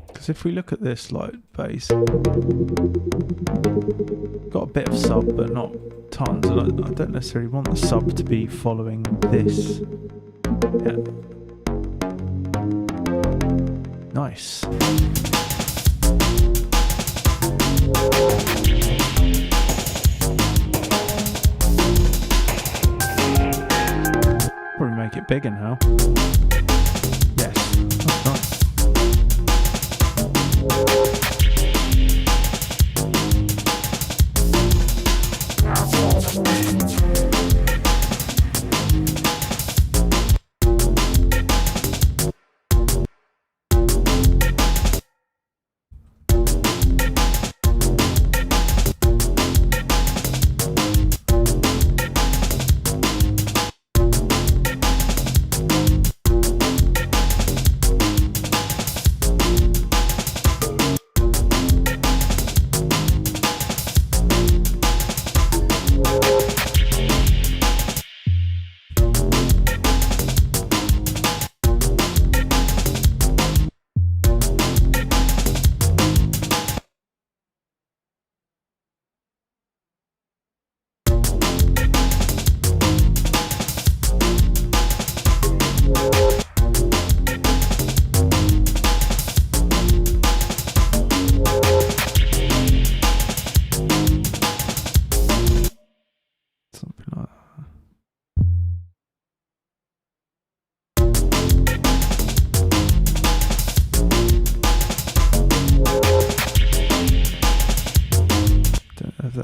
Because if we look at this like bass, got a bit of sub but not tons, and I don't necessarily want the sub to be following this. Yeah. Nice. Probably make it bigger now. Yes, that's nice.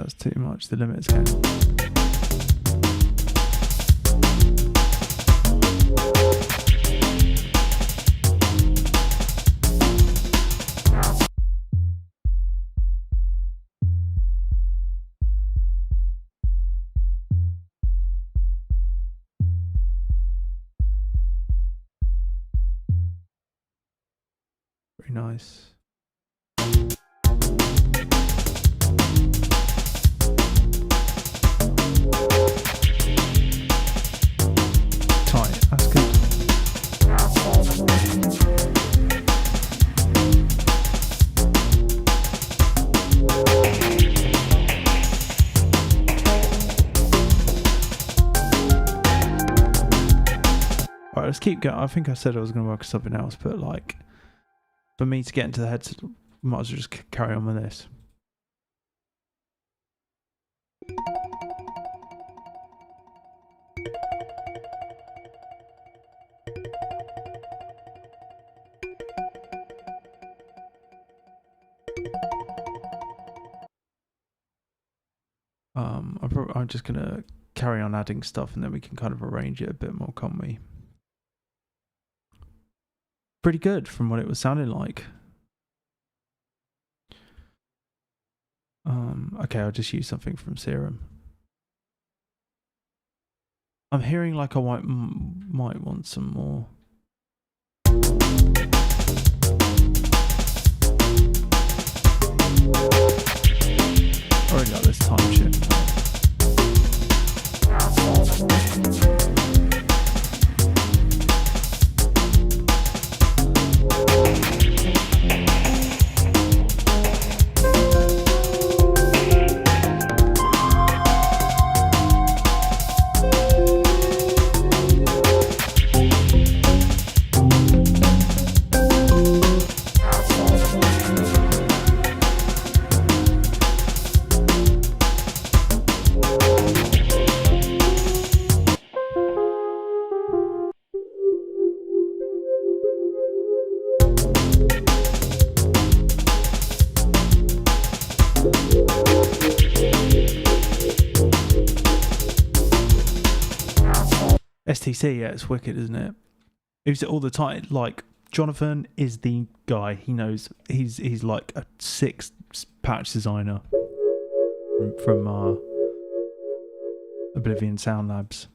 that's too much. The limit's going. Very nice. Let's keep going. I think I said I was going to work on something else, but like for me to get into the headset, might as well just carry on with this. I'm just going to carry on adding stuff and then we can kind of arrange it a bit more, can't we? Pretty good from what it was sounding like. Okay, I'll just use something from Serum. I'm hearing like I might want some more. I already got this time shift. STC, yeah, it's wicked, isn't it? Who's it all the time? Like Jonathan is the guy. He knows. He's like a 6 patch designer from Oblivion Sound Labs.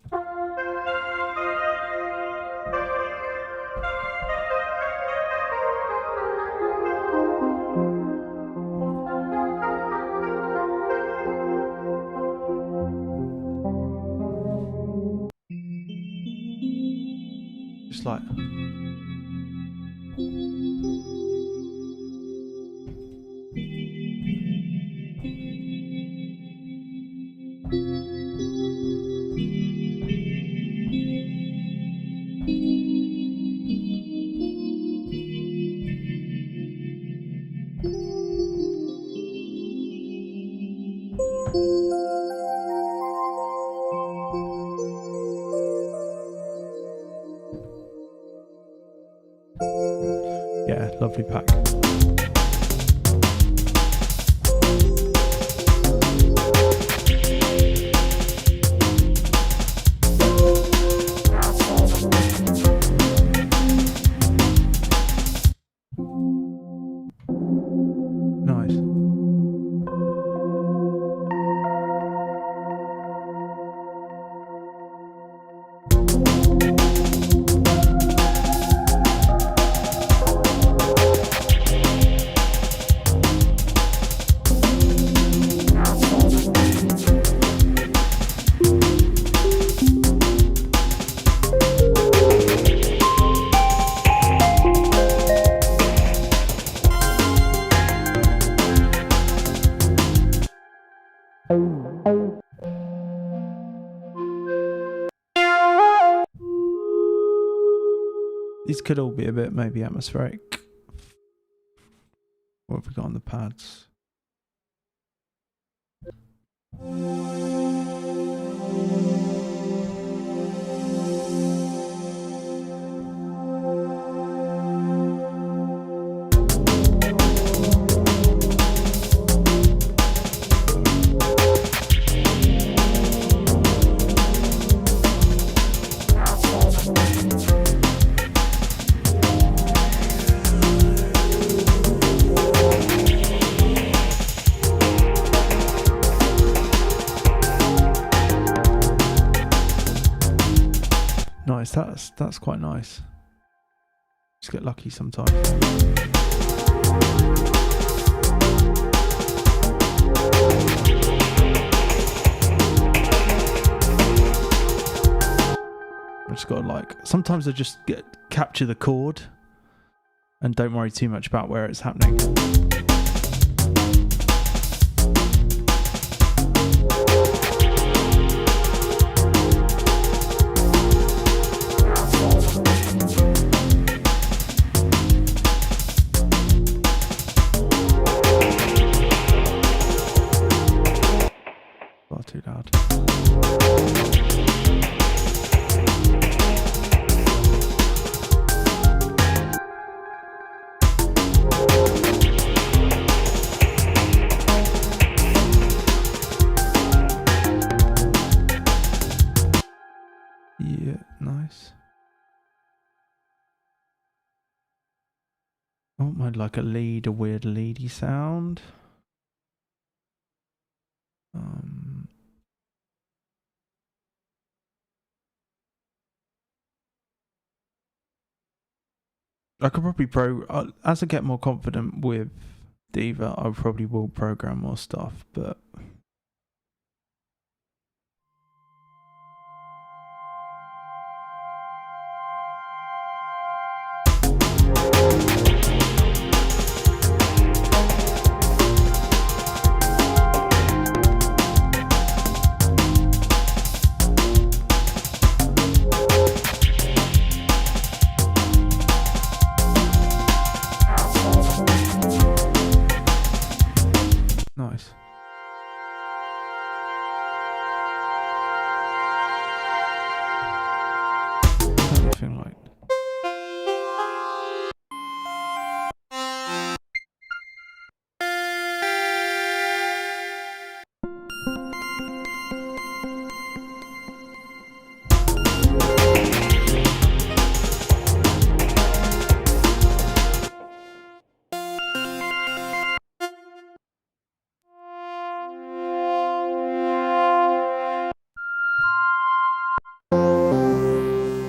Just like yeah, lovely pack. These could all be a bit maybe atmospheric. What have we got on the pads? Nice, that's quite nice. Just get lucky sometimes. I just gotta like, sometimes I just capture the chord and don't worry too much about where it's happening. Too loud. Yeah, nice. Oh, I'd like a weird leady sound. I could probably as I get more confident with Diva, I probably will program more stuff, but nice. Anything like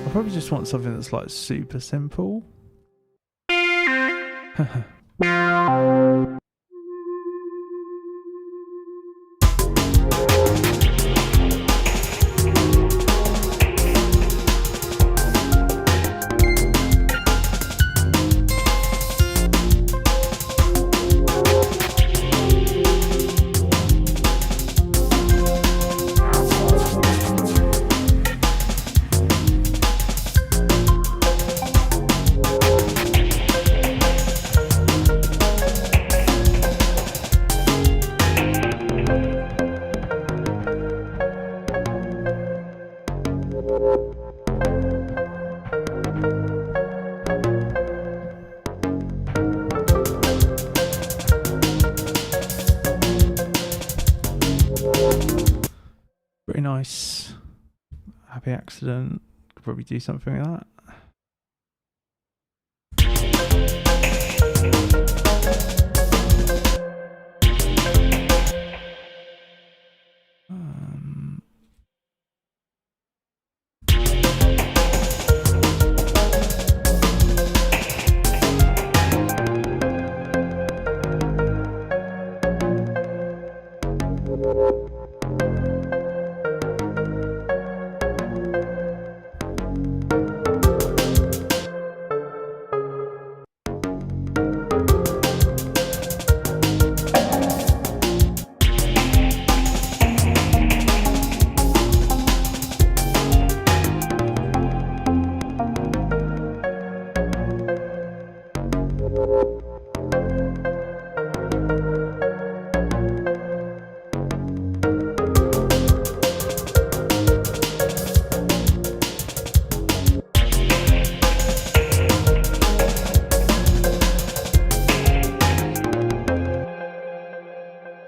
I probably just want something that's like super simple. Pretty nice. Happy accident. Could probably do something like that.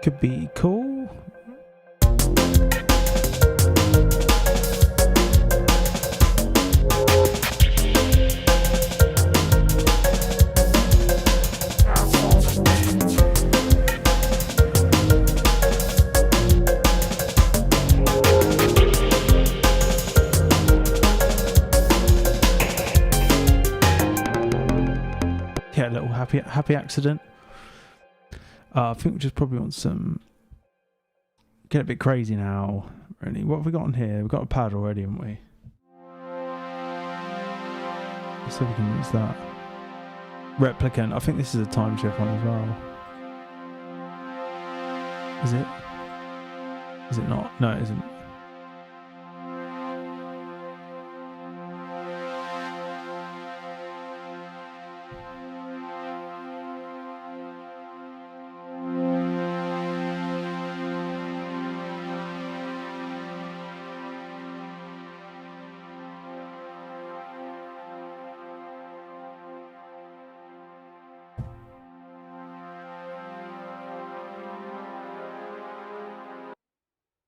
Could be cool. happy accident. I think we just probably want some. Get a bit crazy now. Really, what have we got on here? We've got a pad already, haven't we? Let's see if we can use that. Replicant. I think this is a time shift one as well. Is it? Is it not? No, it isn't.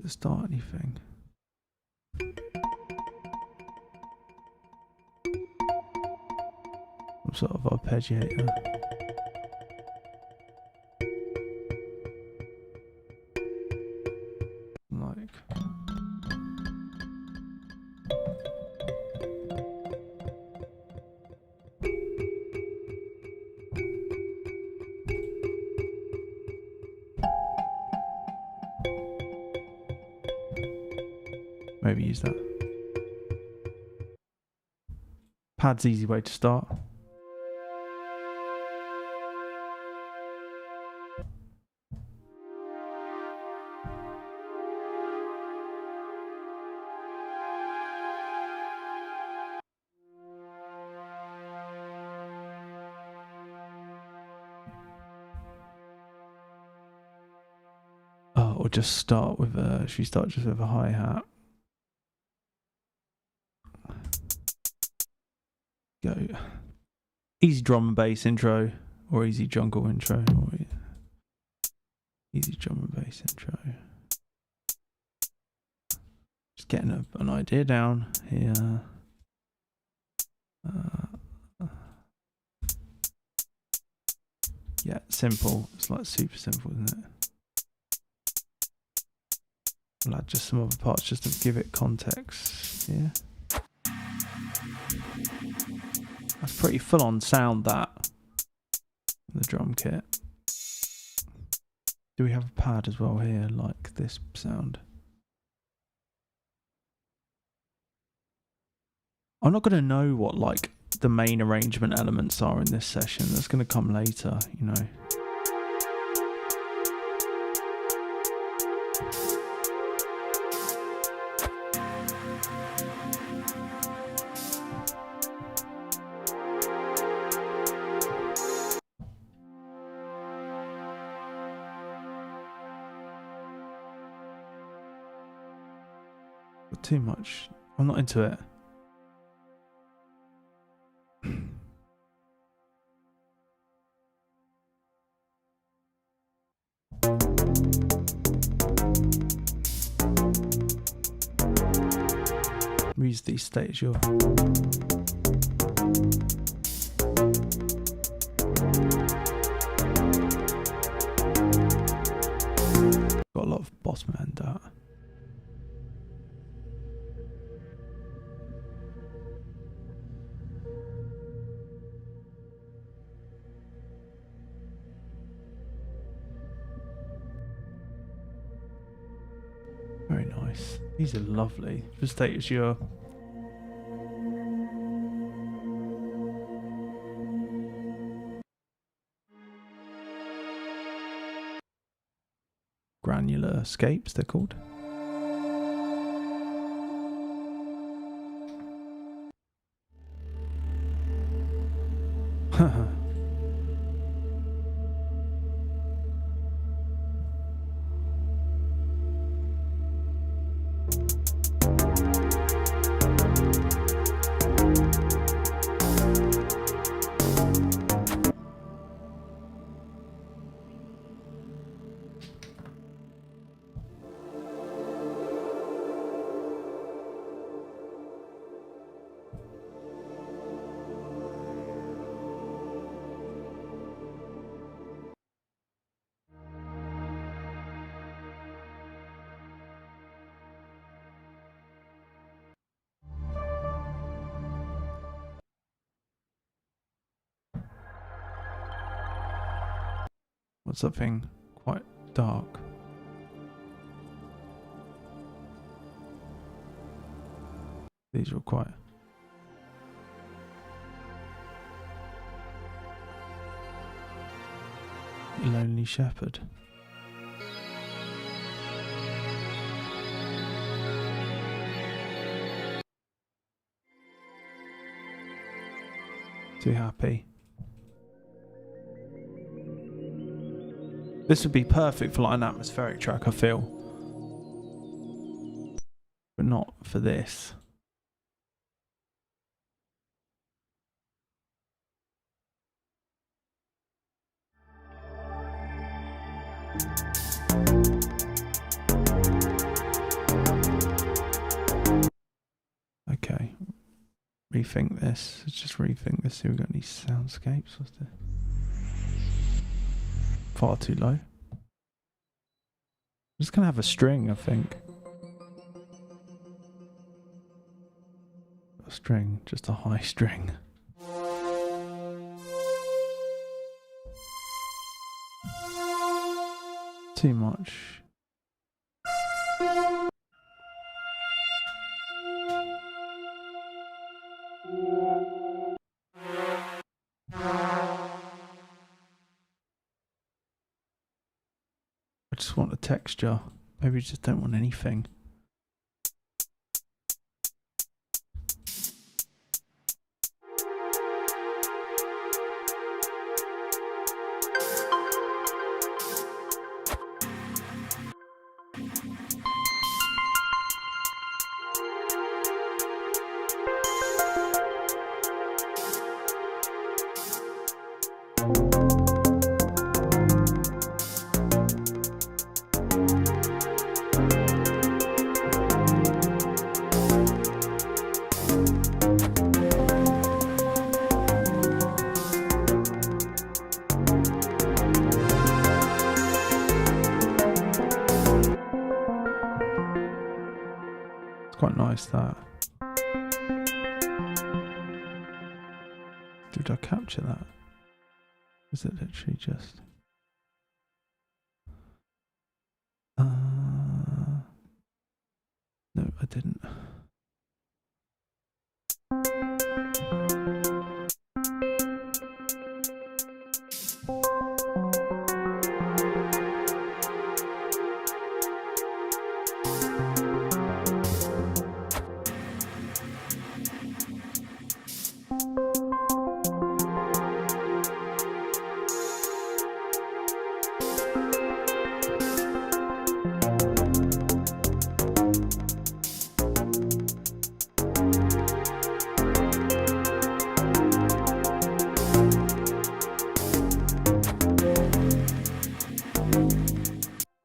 To start anything. Some sort of arpeggiator. Like. Maybe use that. Pad's easy way to start. Oh, or just start with a. Should we start just with a hi-hat? Go easy drum and bass intro, or easy jungle intro, or easy drum and bass intro. Just getting an idea down here. Yeah, simple. It's like super simple, isn't it? I'll add just some other parts just to give it context. Yeah. That's pretty full-on sound, that. The drum kit. Do we have a pad as well here, like this sound? I'm not going to know what, like, the main arrangement elements are in this session. That's going to come later, you know. Too much. I'm not into it. Use these states. Got a lot of boss man that. Very nice. These are lovely. The status your granular escapes, they're called. want something quite dark. These are quite... Lonely Shepherd. Too happy. This would be perfect for like an atmospheric track, I feel. But not for this. Okay. Rethink this. Let's just rethink this. See if we've got any soundscapes. What's this? Far too low. I'm just gonna have a string, I think. A string, just a high string. Too much. I just want a texture. Maybe you just don't want anything. Quite nice that. Did I capture that? Is it literally just no, I didn't.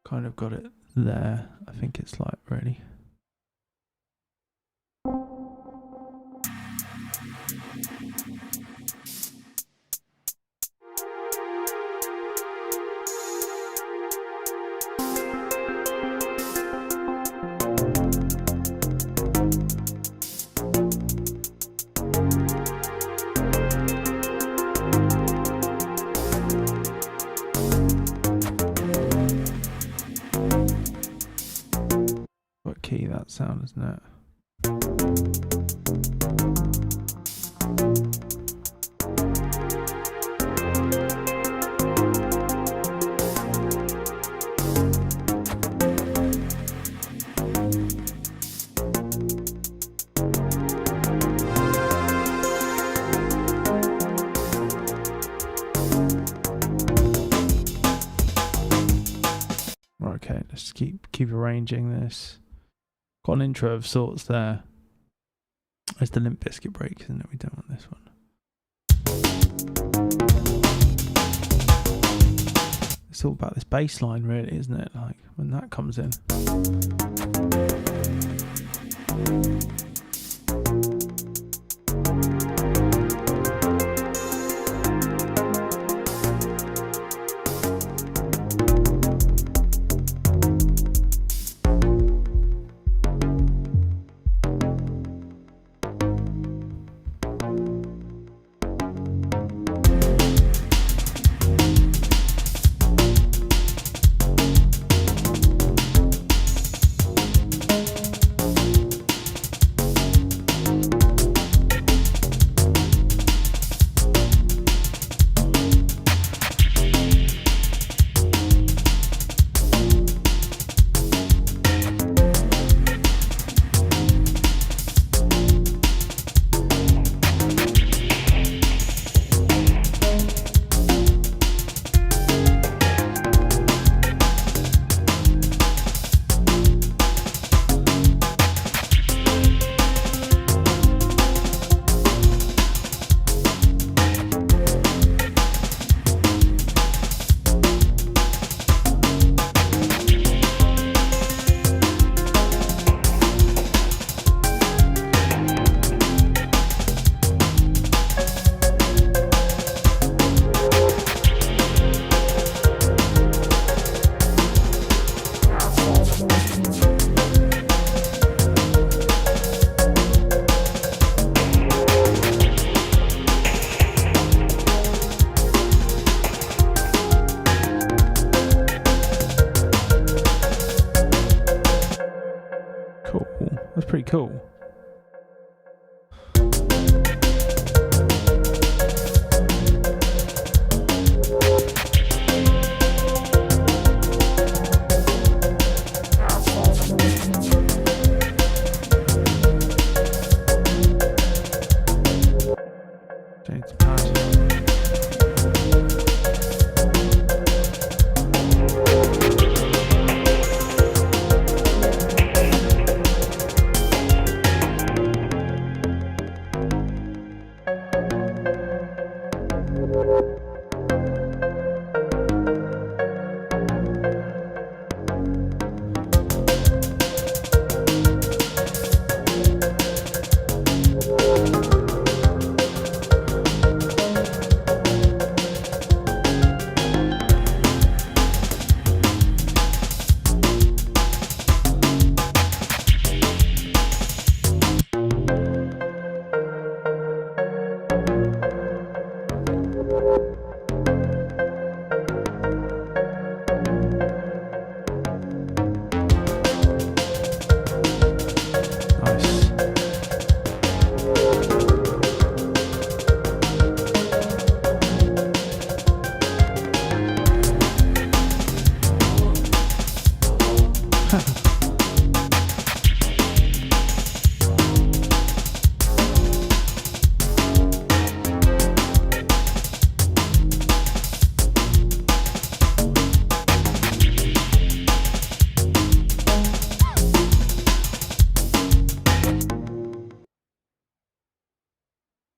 Kind of got it there. I think it's like ready. What key that sound, isn't it? Okay, let's keep arranging this. Got an intro of sorts there. There's the Limp Bizkit break, isn't it? We don't want this one. It's all about this bass line, really, isn't it? Like when that comes in.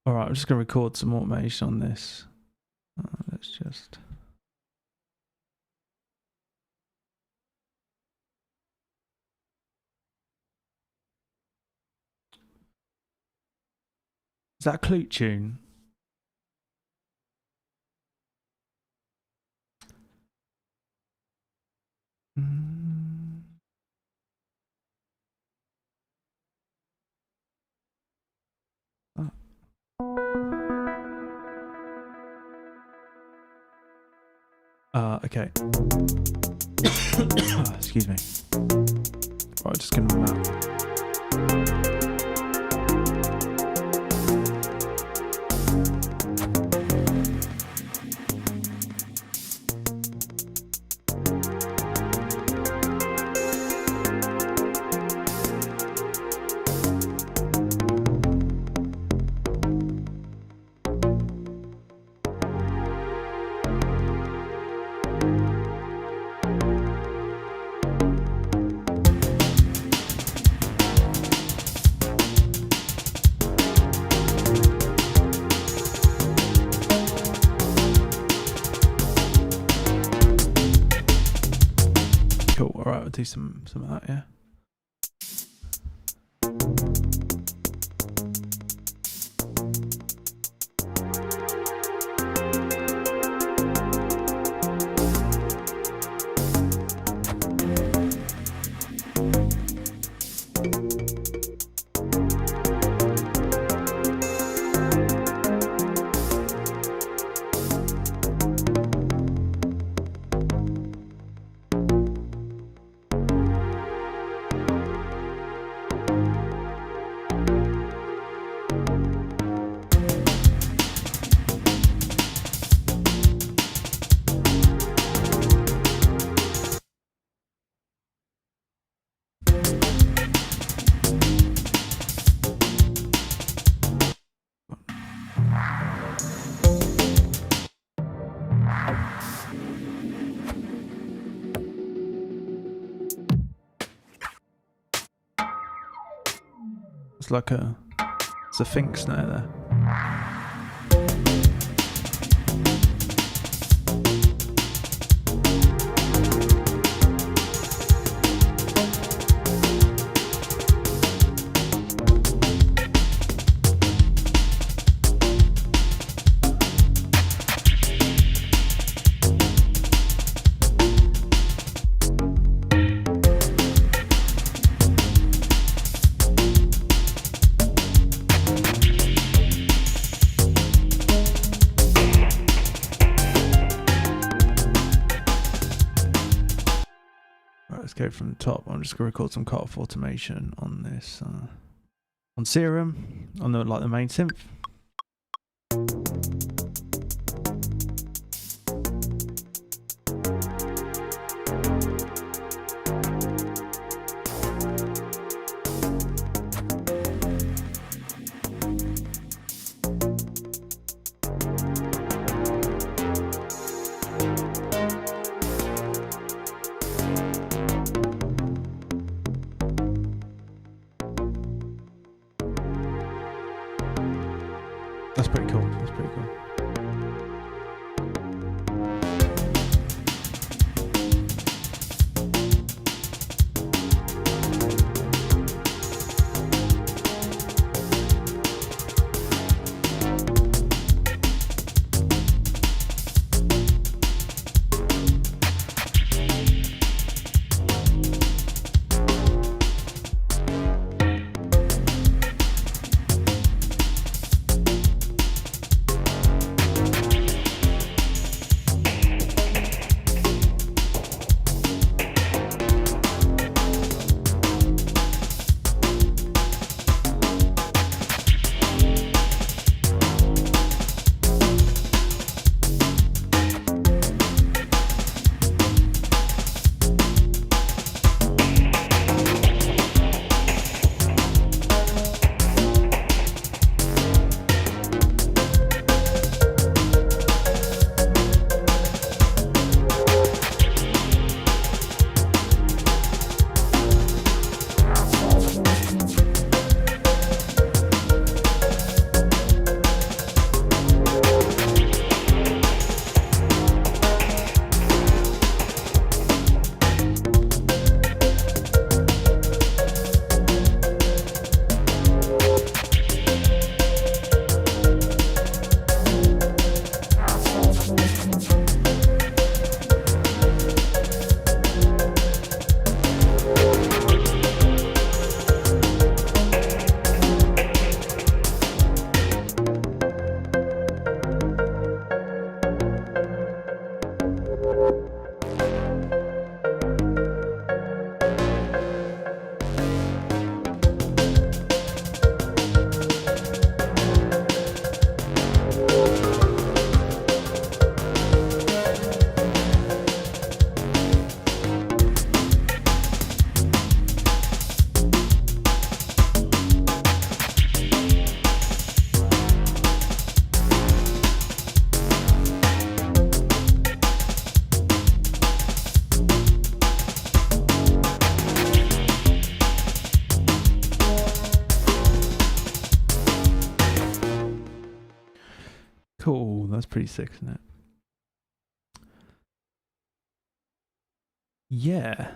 Alright, I'm just going to record some automation on this. Let's just... Is that a clute tune? Okay. Excuse me. Right, just gonna map. Do some of that, yeah. It's a fink snare there. Go from the top. I'm just going to record some cut-off automation on this on Serum on the main synth. That's pretty cool. That's pretty cool. Cool, that's pretty sick, isn't it? Yeah.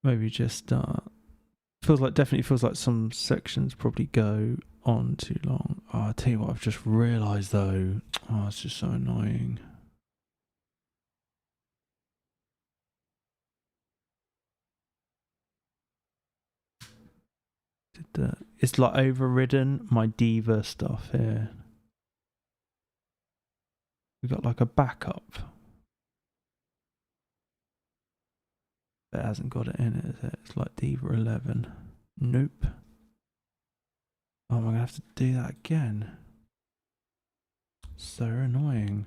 Maybe just definitely feels like some sections probably go on too long. Oh, I'll tell you what, I've just realised though. Oh, it's just so annoying. It's like overridden my diva stuff here. We got like a backup. It hasn't got it in it, is it? It's like diva 11. Nope. Oh, I'm gonna have to do that again. So annoying.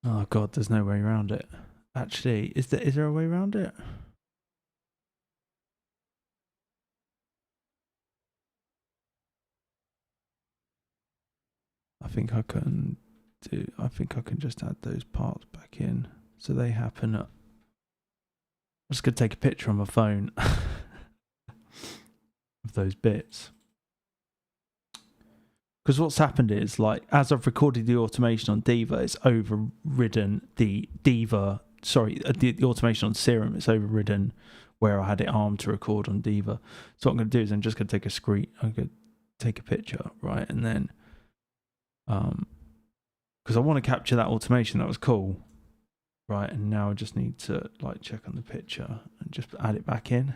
Oh god, there's no way around it. Actually, is there a way around it? I think I can just add those parts back in. So they happen at, I'm just gonna take a picture on my phone of those bits. Because what's happened is, like, as I've recorded the automation on Diva, it's overridden the automation on Serum, it's overridden where I had it armed to record on Diva. So what I'm going to do is I'm just going to take I'm going to take a picture, right? And then, because I want to capture that automation, that was cool, right? And now I just need to, like, check on the picture and just add it back in.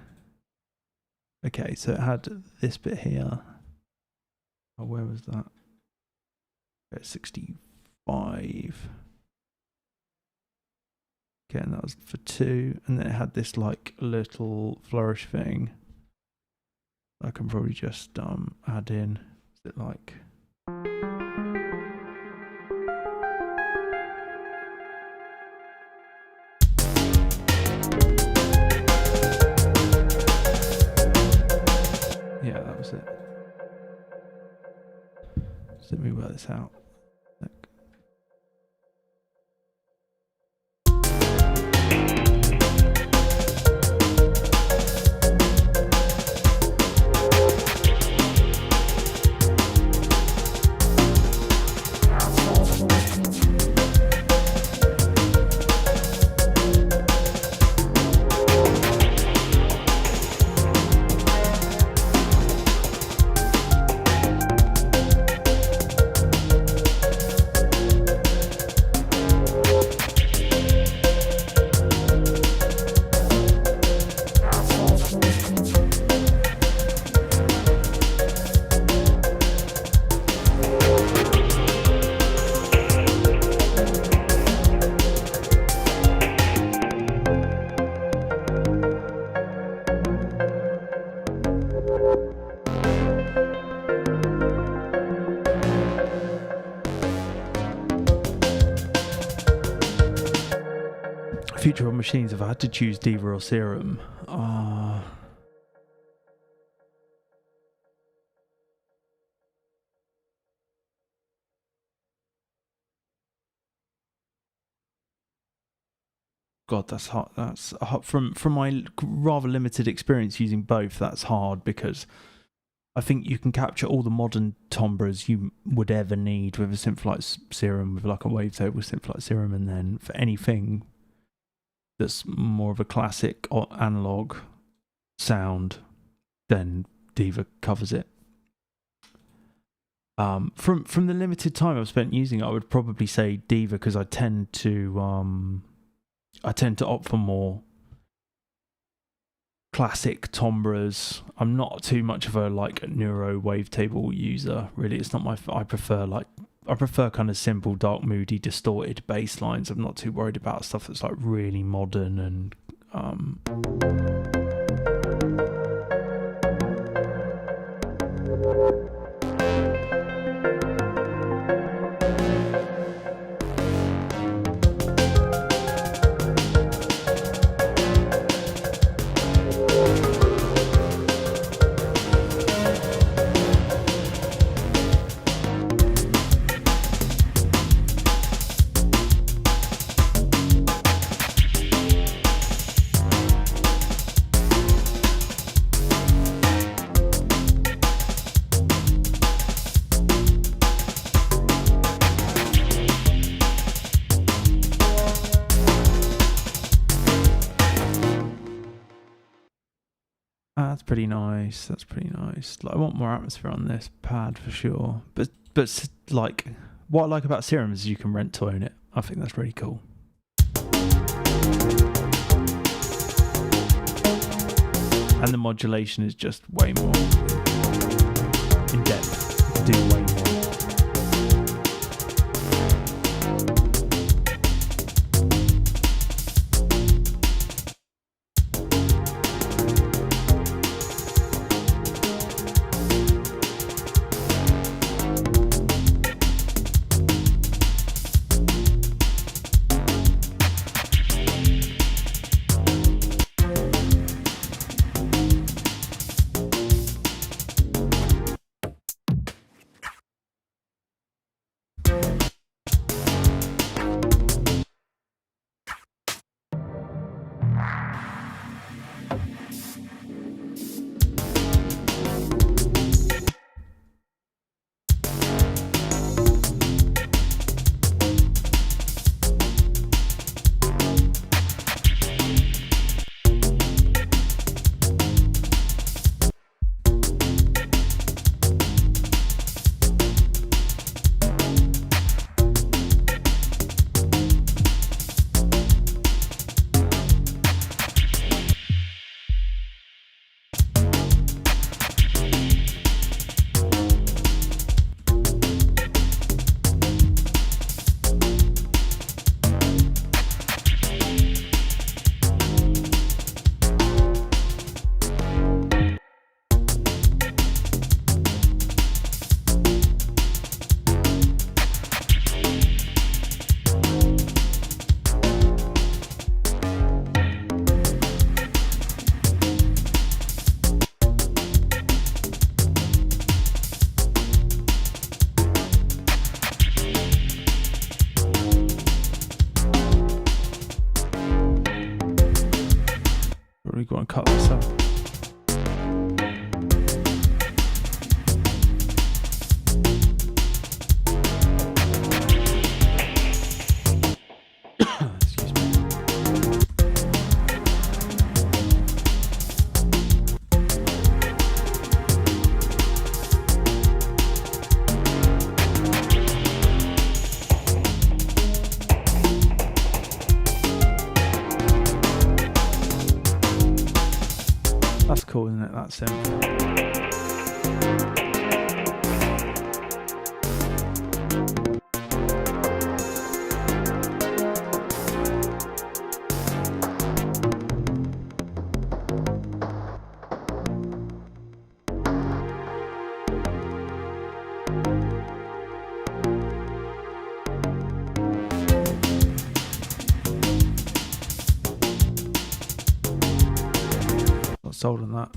Okay, so it had this bit here. Oh, where was that? 65. Okay, and that was for 2. And then it had this like little flourish thing. I can probably just add in. Is it like? Yeah, that was it. Let me work this out. Future on machines, if I had to choose Diva or Serum, God, that's hard. That's hard. From my rather limited experience using both, that's hard because I think you can capture all the modern timbres you would ever need with a synth like Serum, with like a wavetable synth like Serum, and then for anything that's more of a classic or analog sound, then Diva covers it. From the limited time I've spent using it, I would probably say Diva because I tend to opt for more classic timbres. I'm not too much of a like neuro wavetable user. Really, it's not my. I prefer kind of simple, dark, moody, distorted bass lines. I'm not too worried about stuff that's like really modern and pretty nice. That's pretty nice. Like, I want more atmosphere on this pad for sure. But like, what I like about Serum is you can rent to own it. I think that's really cool. And the modulation is just way more in depth. You can do way more. Probably go and cut this up. That's cool, isn't it? That synth. Sold on that.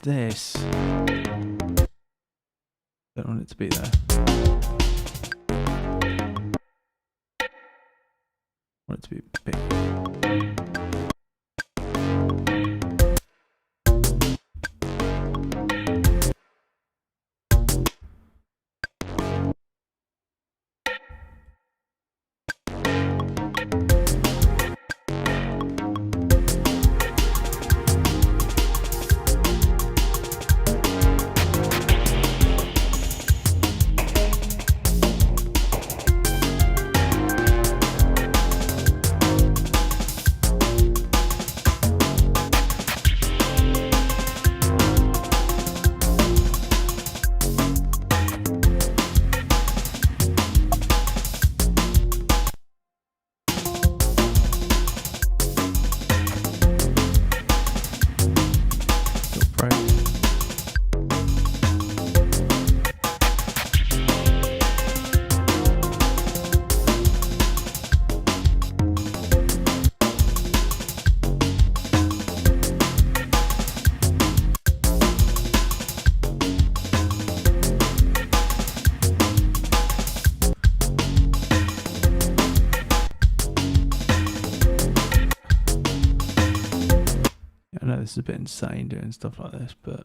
This. Don't want it to be there. Want it to be big. this is a bit insane doing stuff like this, but...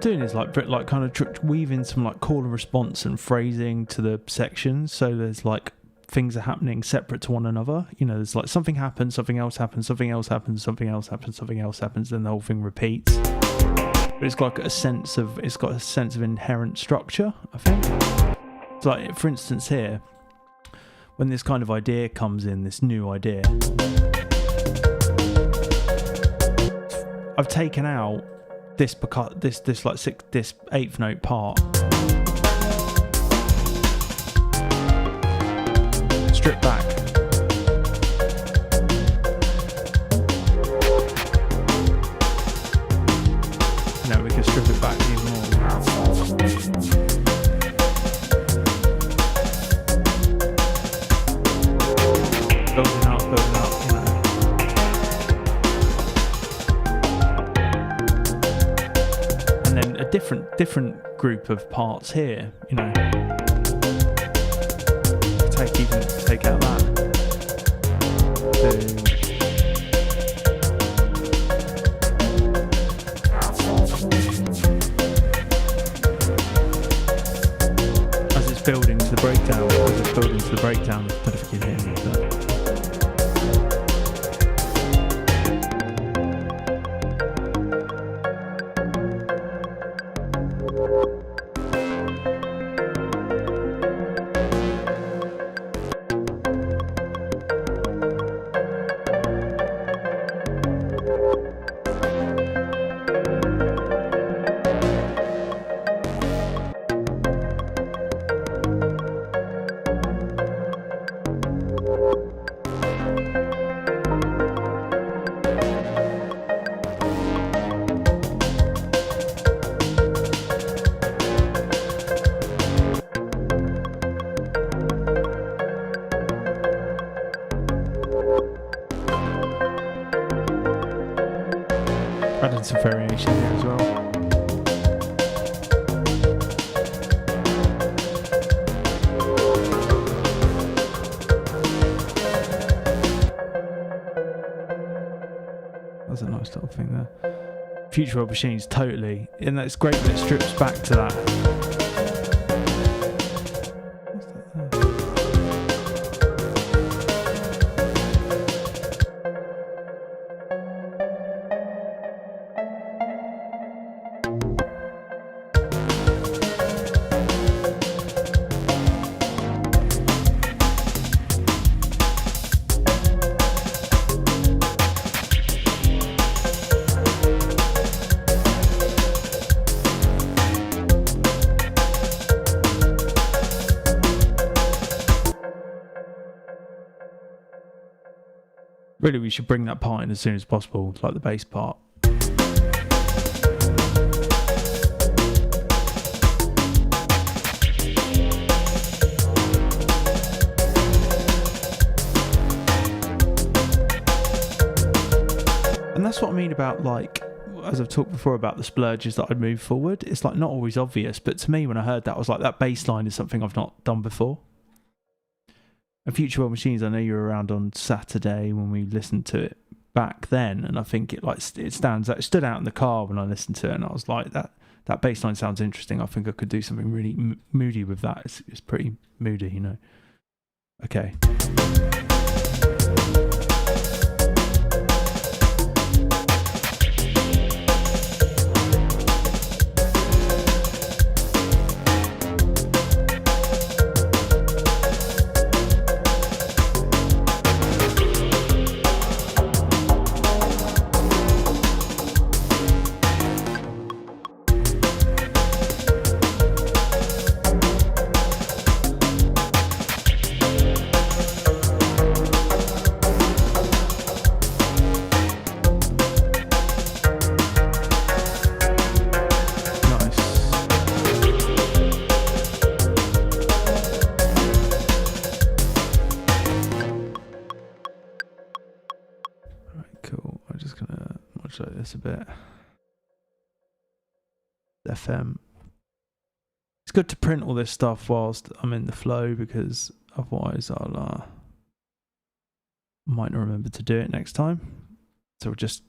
Doing is like kind of weaving some like call and response and phrasing to the sections, so there's like things are happening separate to one another. You know, there's like something happens, something else happens, something else happens, something else happens, something else happens, then the whole thing repeats. But it's got a sense of inherent structure, I think. It's like, for instance, here when this kind of idea comes in, this new idea, I've taken out this eighth note part, strip back, now we can strip it back even more. Building up, you know. And then a different group of parts here, you know. Take out that. As it's building to the breakdown, I don't know if you can hear me, but adding some variation here as well. That's a nice little thing there. Future World Machines, totally. And that's great that it strips back to that. Really, we should bring that part in as soon as possible, like the bass part. And that's what I mean about, like, as I've talked before about the splurges that I'd move forward. It's like not always obvious, but to me when I heard that, I was like, that bass line is something I've not done before. And Future World Machines, I know you were around on Saturday when we listened to it back then, and I think it stood out in the car when I listened to it, and I was like, that bass line sounds interesting. I think I could do something really moody with that. It's pretty moody, you know. Okay. fluctuate this a bit. FM. It's good to print all this stuff whilst I'm in the flow, because otherwise I'll might not remember to do it next time. So we'll just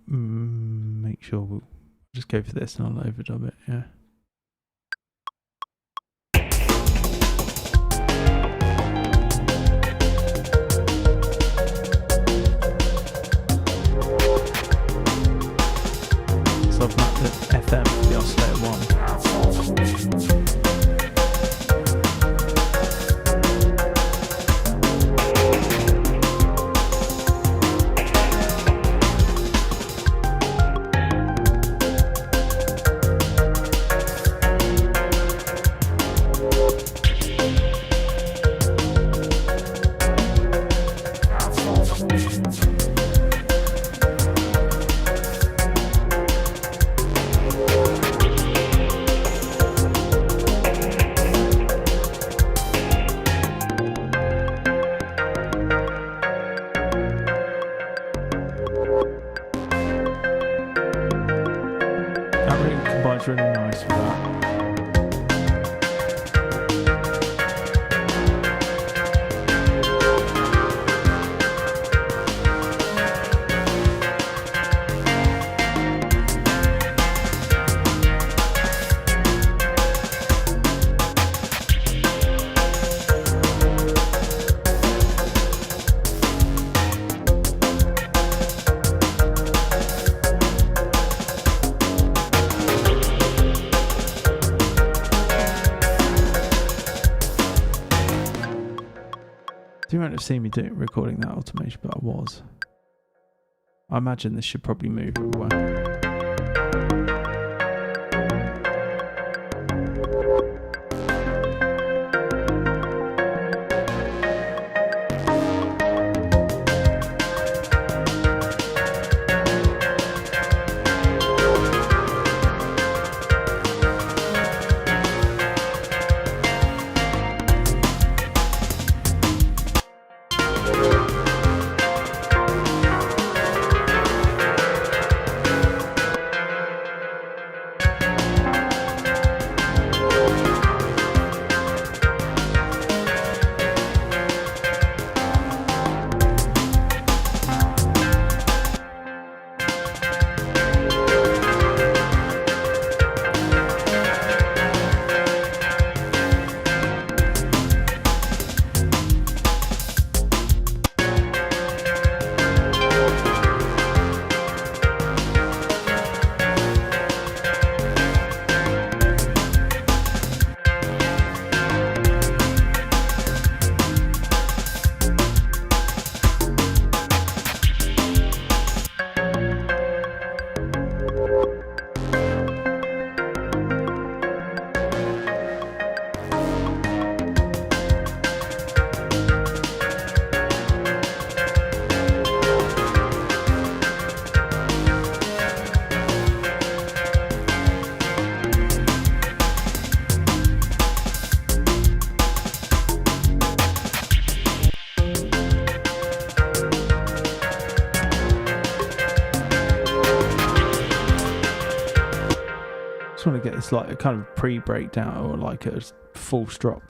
make sure we'll just go for this and I'll overdub it, yeah. So I've mapped the FM for the oscillator 1. Really nice for that. You won't have seen me recording that automation, but I was. I imagine this should probably move everywhere. Just want to get this like a kind of pre-breakdown or like a full strop.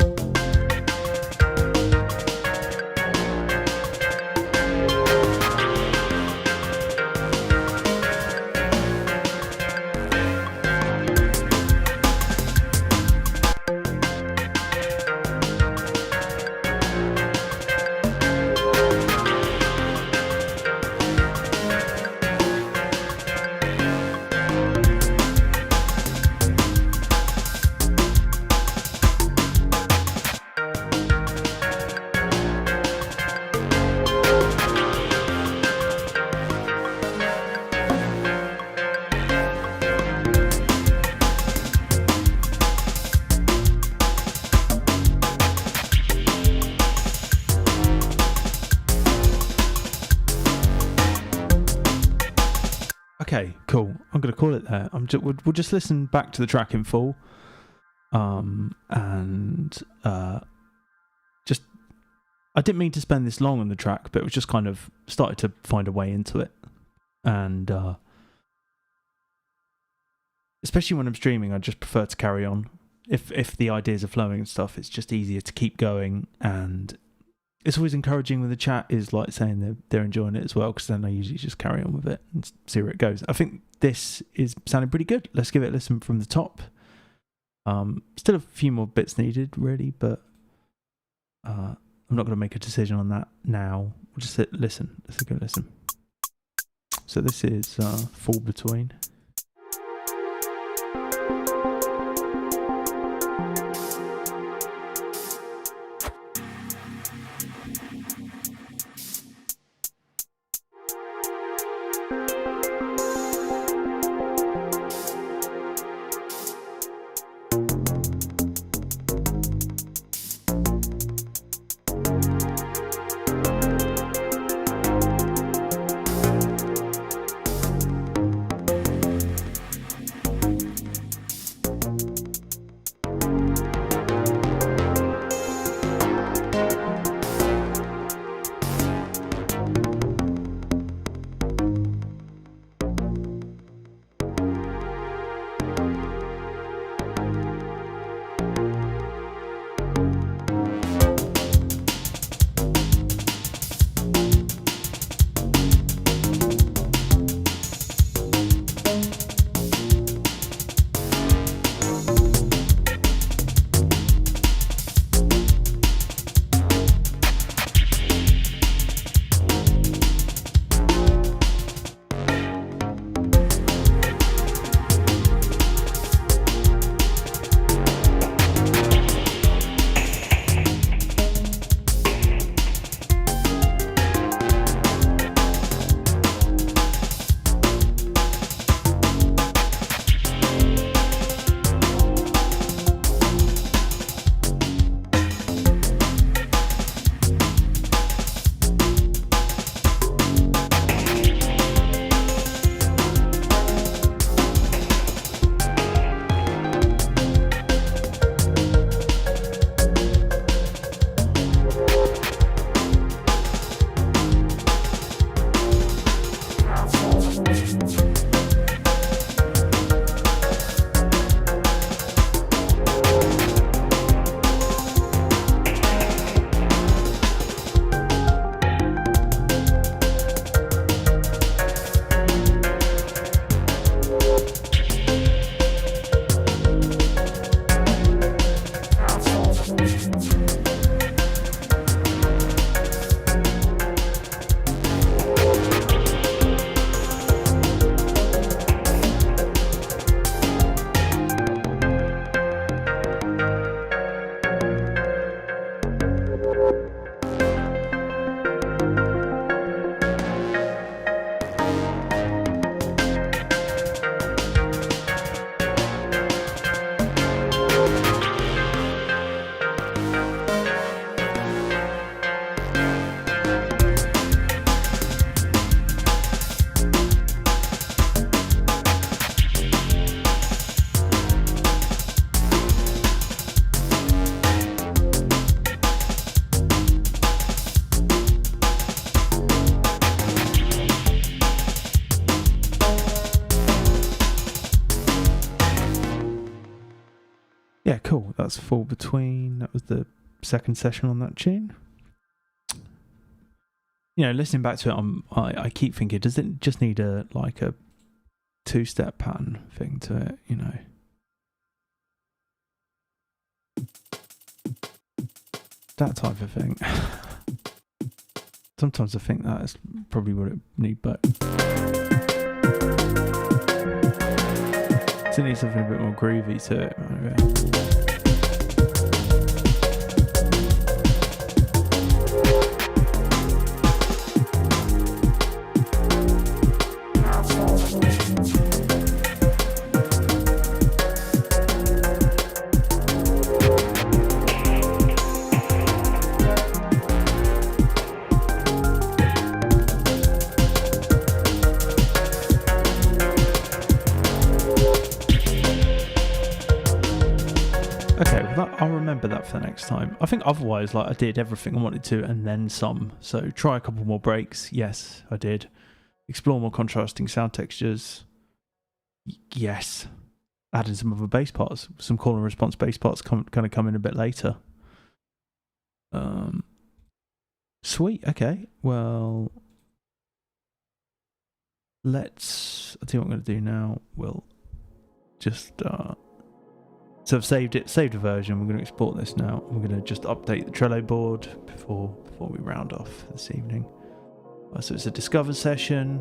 Okay, cool. I'm going to call it there. We'll just listen back to the track in full, and just I didn't mean to spend this long on the track, but it was just kind of started to find a way into it, and especially when I'm streaming, I just prefer to carry on. If the ideas are flowing and stuff, it's just easier to keep going, and it's always encouraging when the chat is like saying they're enjoying it as well, because then I usually just carry on with it and see where it goes. I think this is sounding pretty good. Let's give it a listen from the top. Still a few more bits needed, really, but I'm not going to make a decision on that now. We'll just listen. Let's give it a listen. So this is Fall Between. Yeah, cool. That's Fall Between. That was the second session on that tune. You know, listening back to it, I keep thinking, does it just need a two-step pattern thing to it? You know, that type of thing. Sometimes I think that is probably what it needs, but it needs something a bit more groovy to it. I'll remember that for the next time. I think otherwise, I did everything I wanted to and then some. So try a couple more breaks. Yes, I did. Explore more contrasting sound textures. Yes. adding some other bass parts, some call and response bass parts kind of come in a bit later. Sweet. Okay. Well, I'll tell you what I'm going to do now. We'll just so I've saved a version. We're going to export this now. We're going to just update the Trello board before we round off this evening. So it's a discover session.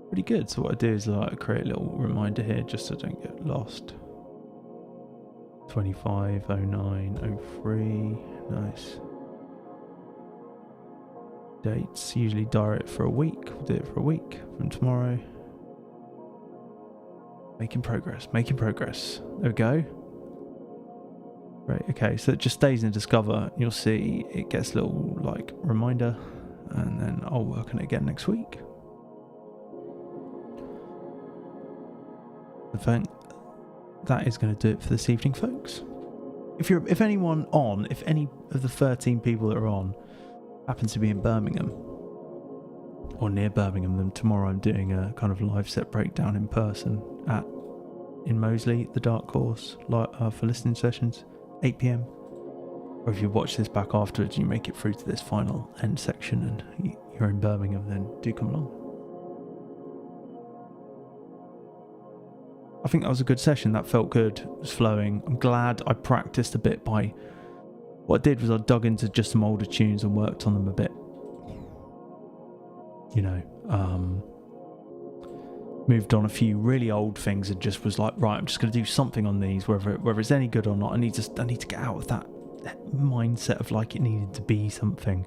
Pretty good. So what I do is I create a little reminder here just so I don't get lost. 250903. Nice. Dates. Usually diary it for a week. We'll do it for a week from tomorrow. Making progress. There we go. Right, okay, so it just stays in Discover. You'll see it gets a little like reminder, and then I'll work on it again next week. I think that is going to do it for this evening, folks. If any of the 13 people that are on happens to be in Birmingham or near Birmingham, then tomorrow I'm doing a kind of live set breakdown in person in Moseley, the Dark Horse, for listening sessions, 8 p.m. Or if you watch this back afterwards, you make it through to this final end section and you're in Birmingham, then do come along. I think that was a good session. That felt good. It was flowing. I'm glad I practiced a bit by... What I did was I dug into just some older tunes and worked on them a bit. You know, moved on a few really old things and just was like, right, I'm just going to do something on these, whether it's any good or not. I need to get out of that mindset of like it needed to be something.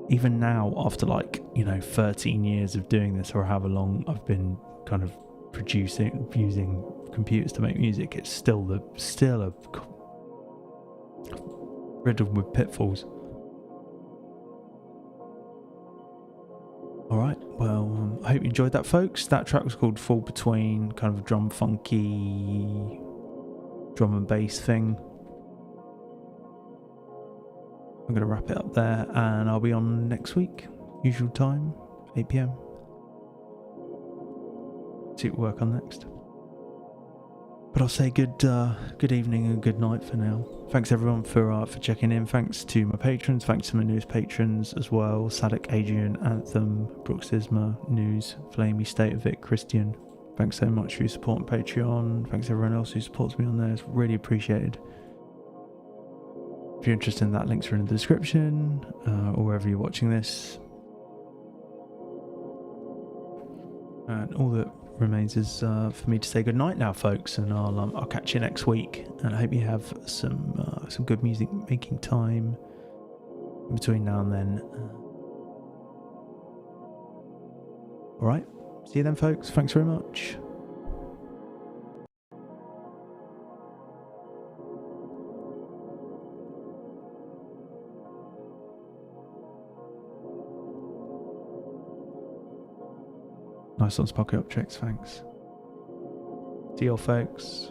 Even now, after 13 years of doing this, or however long I've been kind of using computers to make music, it's still riddled with pitfalls. Alright, well, I hope you enjoyed that, folks. That track was called Fall Between, kind of a Drumfunky drum and bass thing. I'm going to wrap it up there, and I'll be on next week, usual time, 8 p.m. See what we work on next. But I'll say good evening and good night for now. Thanks everyone for checking in. Thanks to my patrons. Thanks to my newest patrons as well. Sadik, Adrian, Anthem, Brooks Isma, News, Flamey, State of It, Christian. Thanks so much for your support on Patreon. Thanks everyone else who supports me on there. It's really appreciated. If you're interested in that, links are in the description or wherever you're watching this. And all that remains is for me to say good night now, folks, and I'll catch you next week, and I hope you have some good music making time in between now and then. All right, see you then, folks. Thanks very much. Nice on Pocket Objects, thanks. See you all, folks.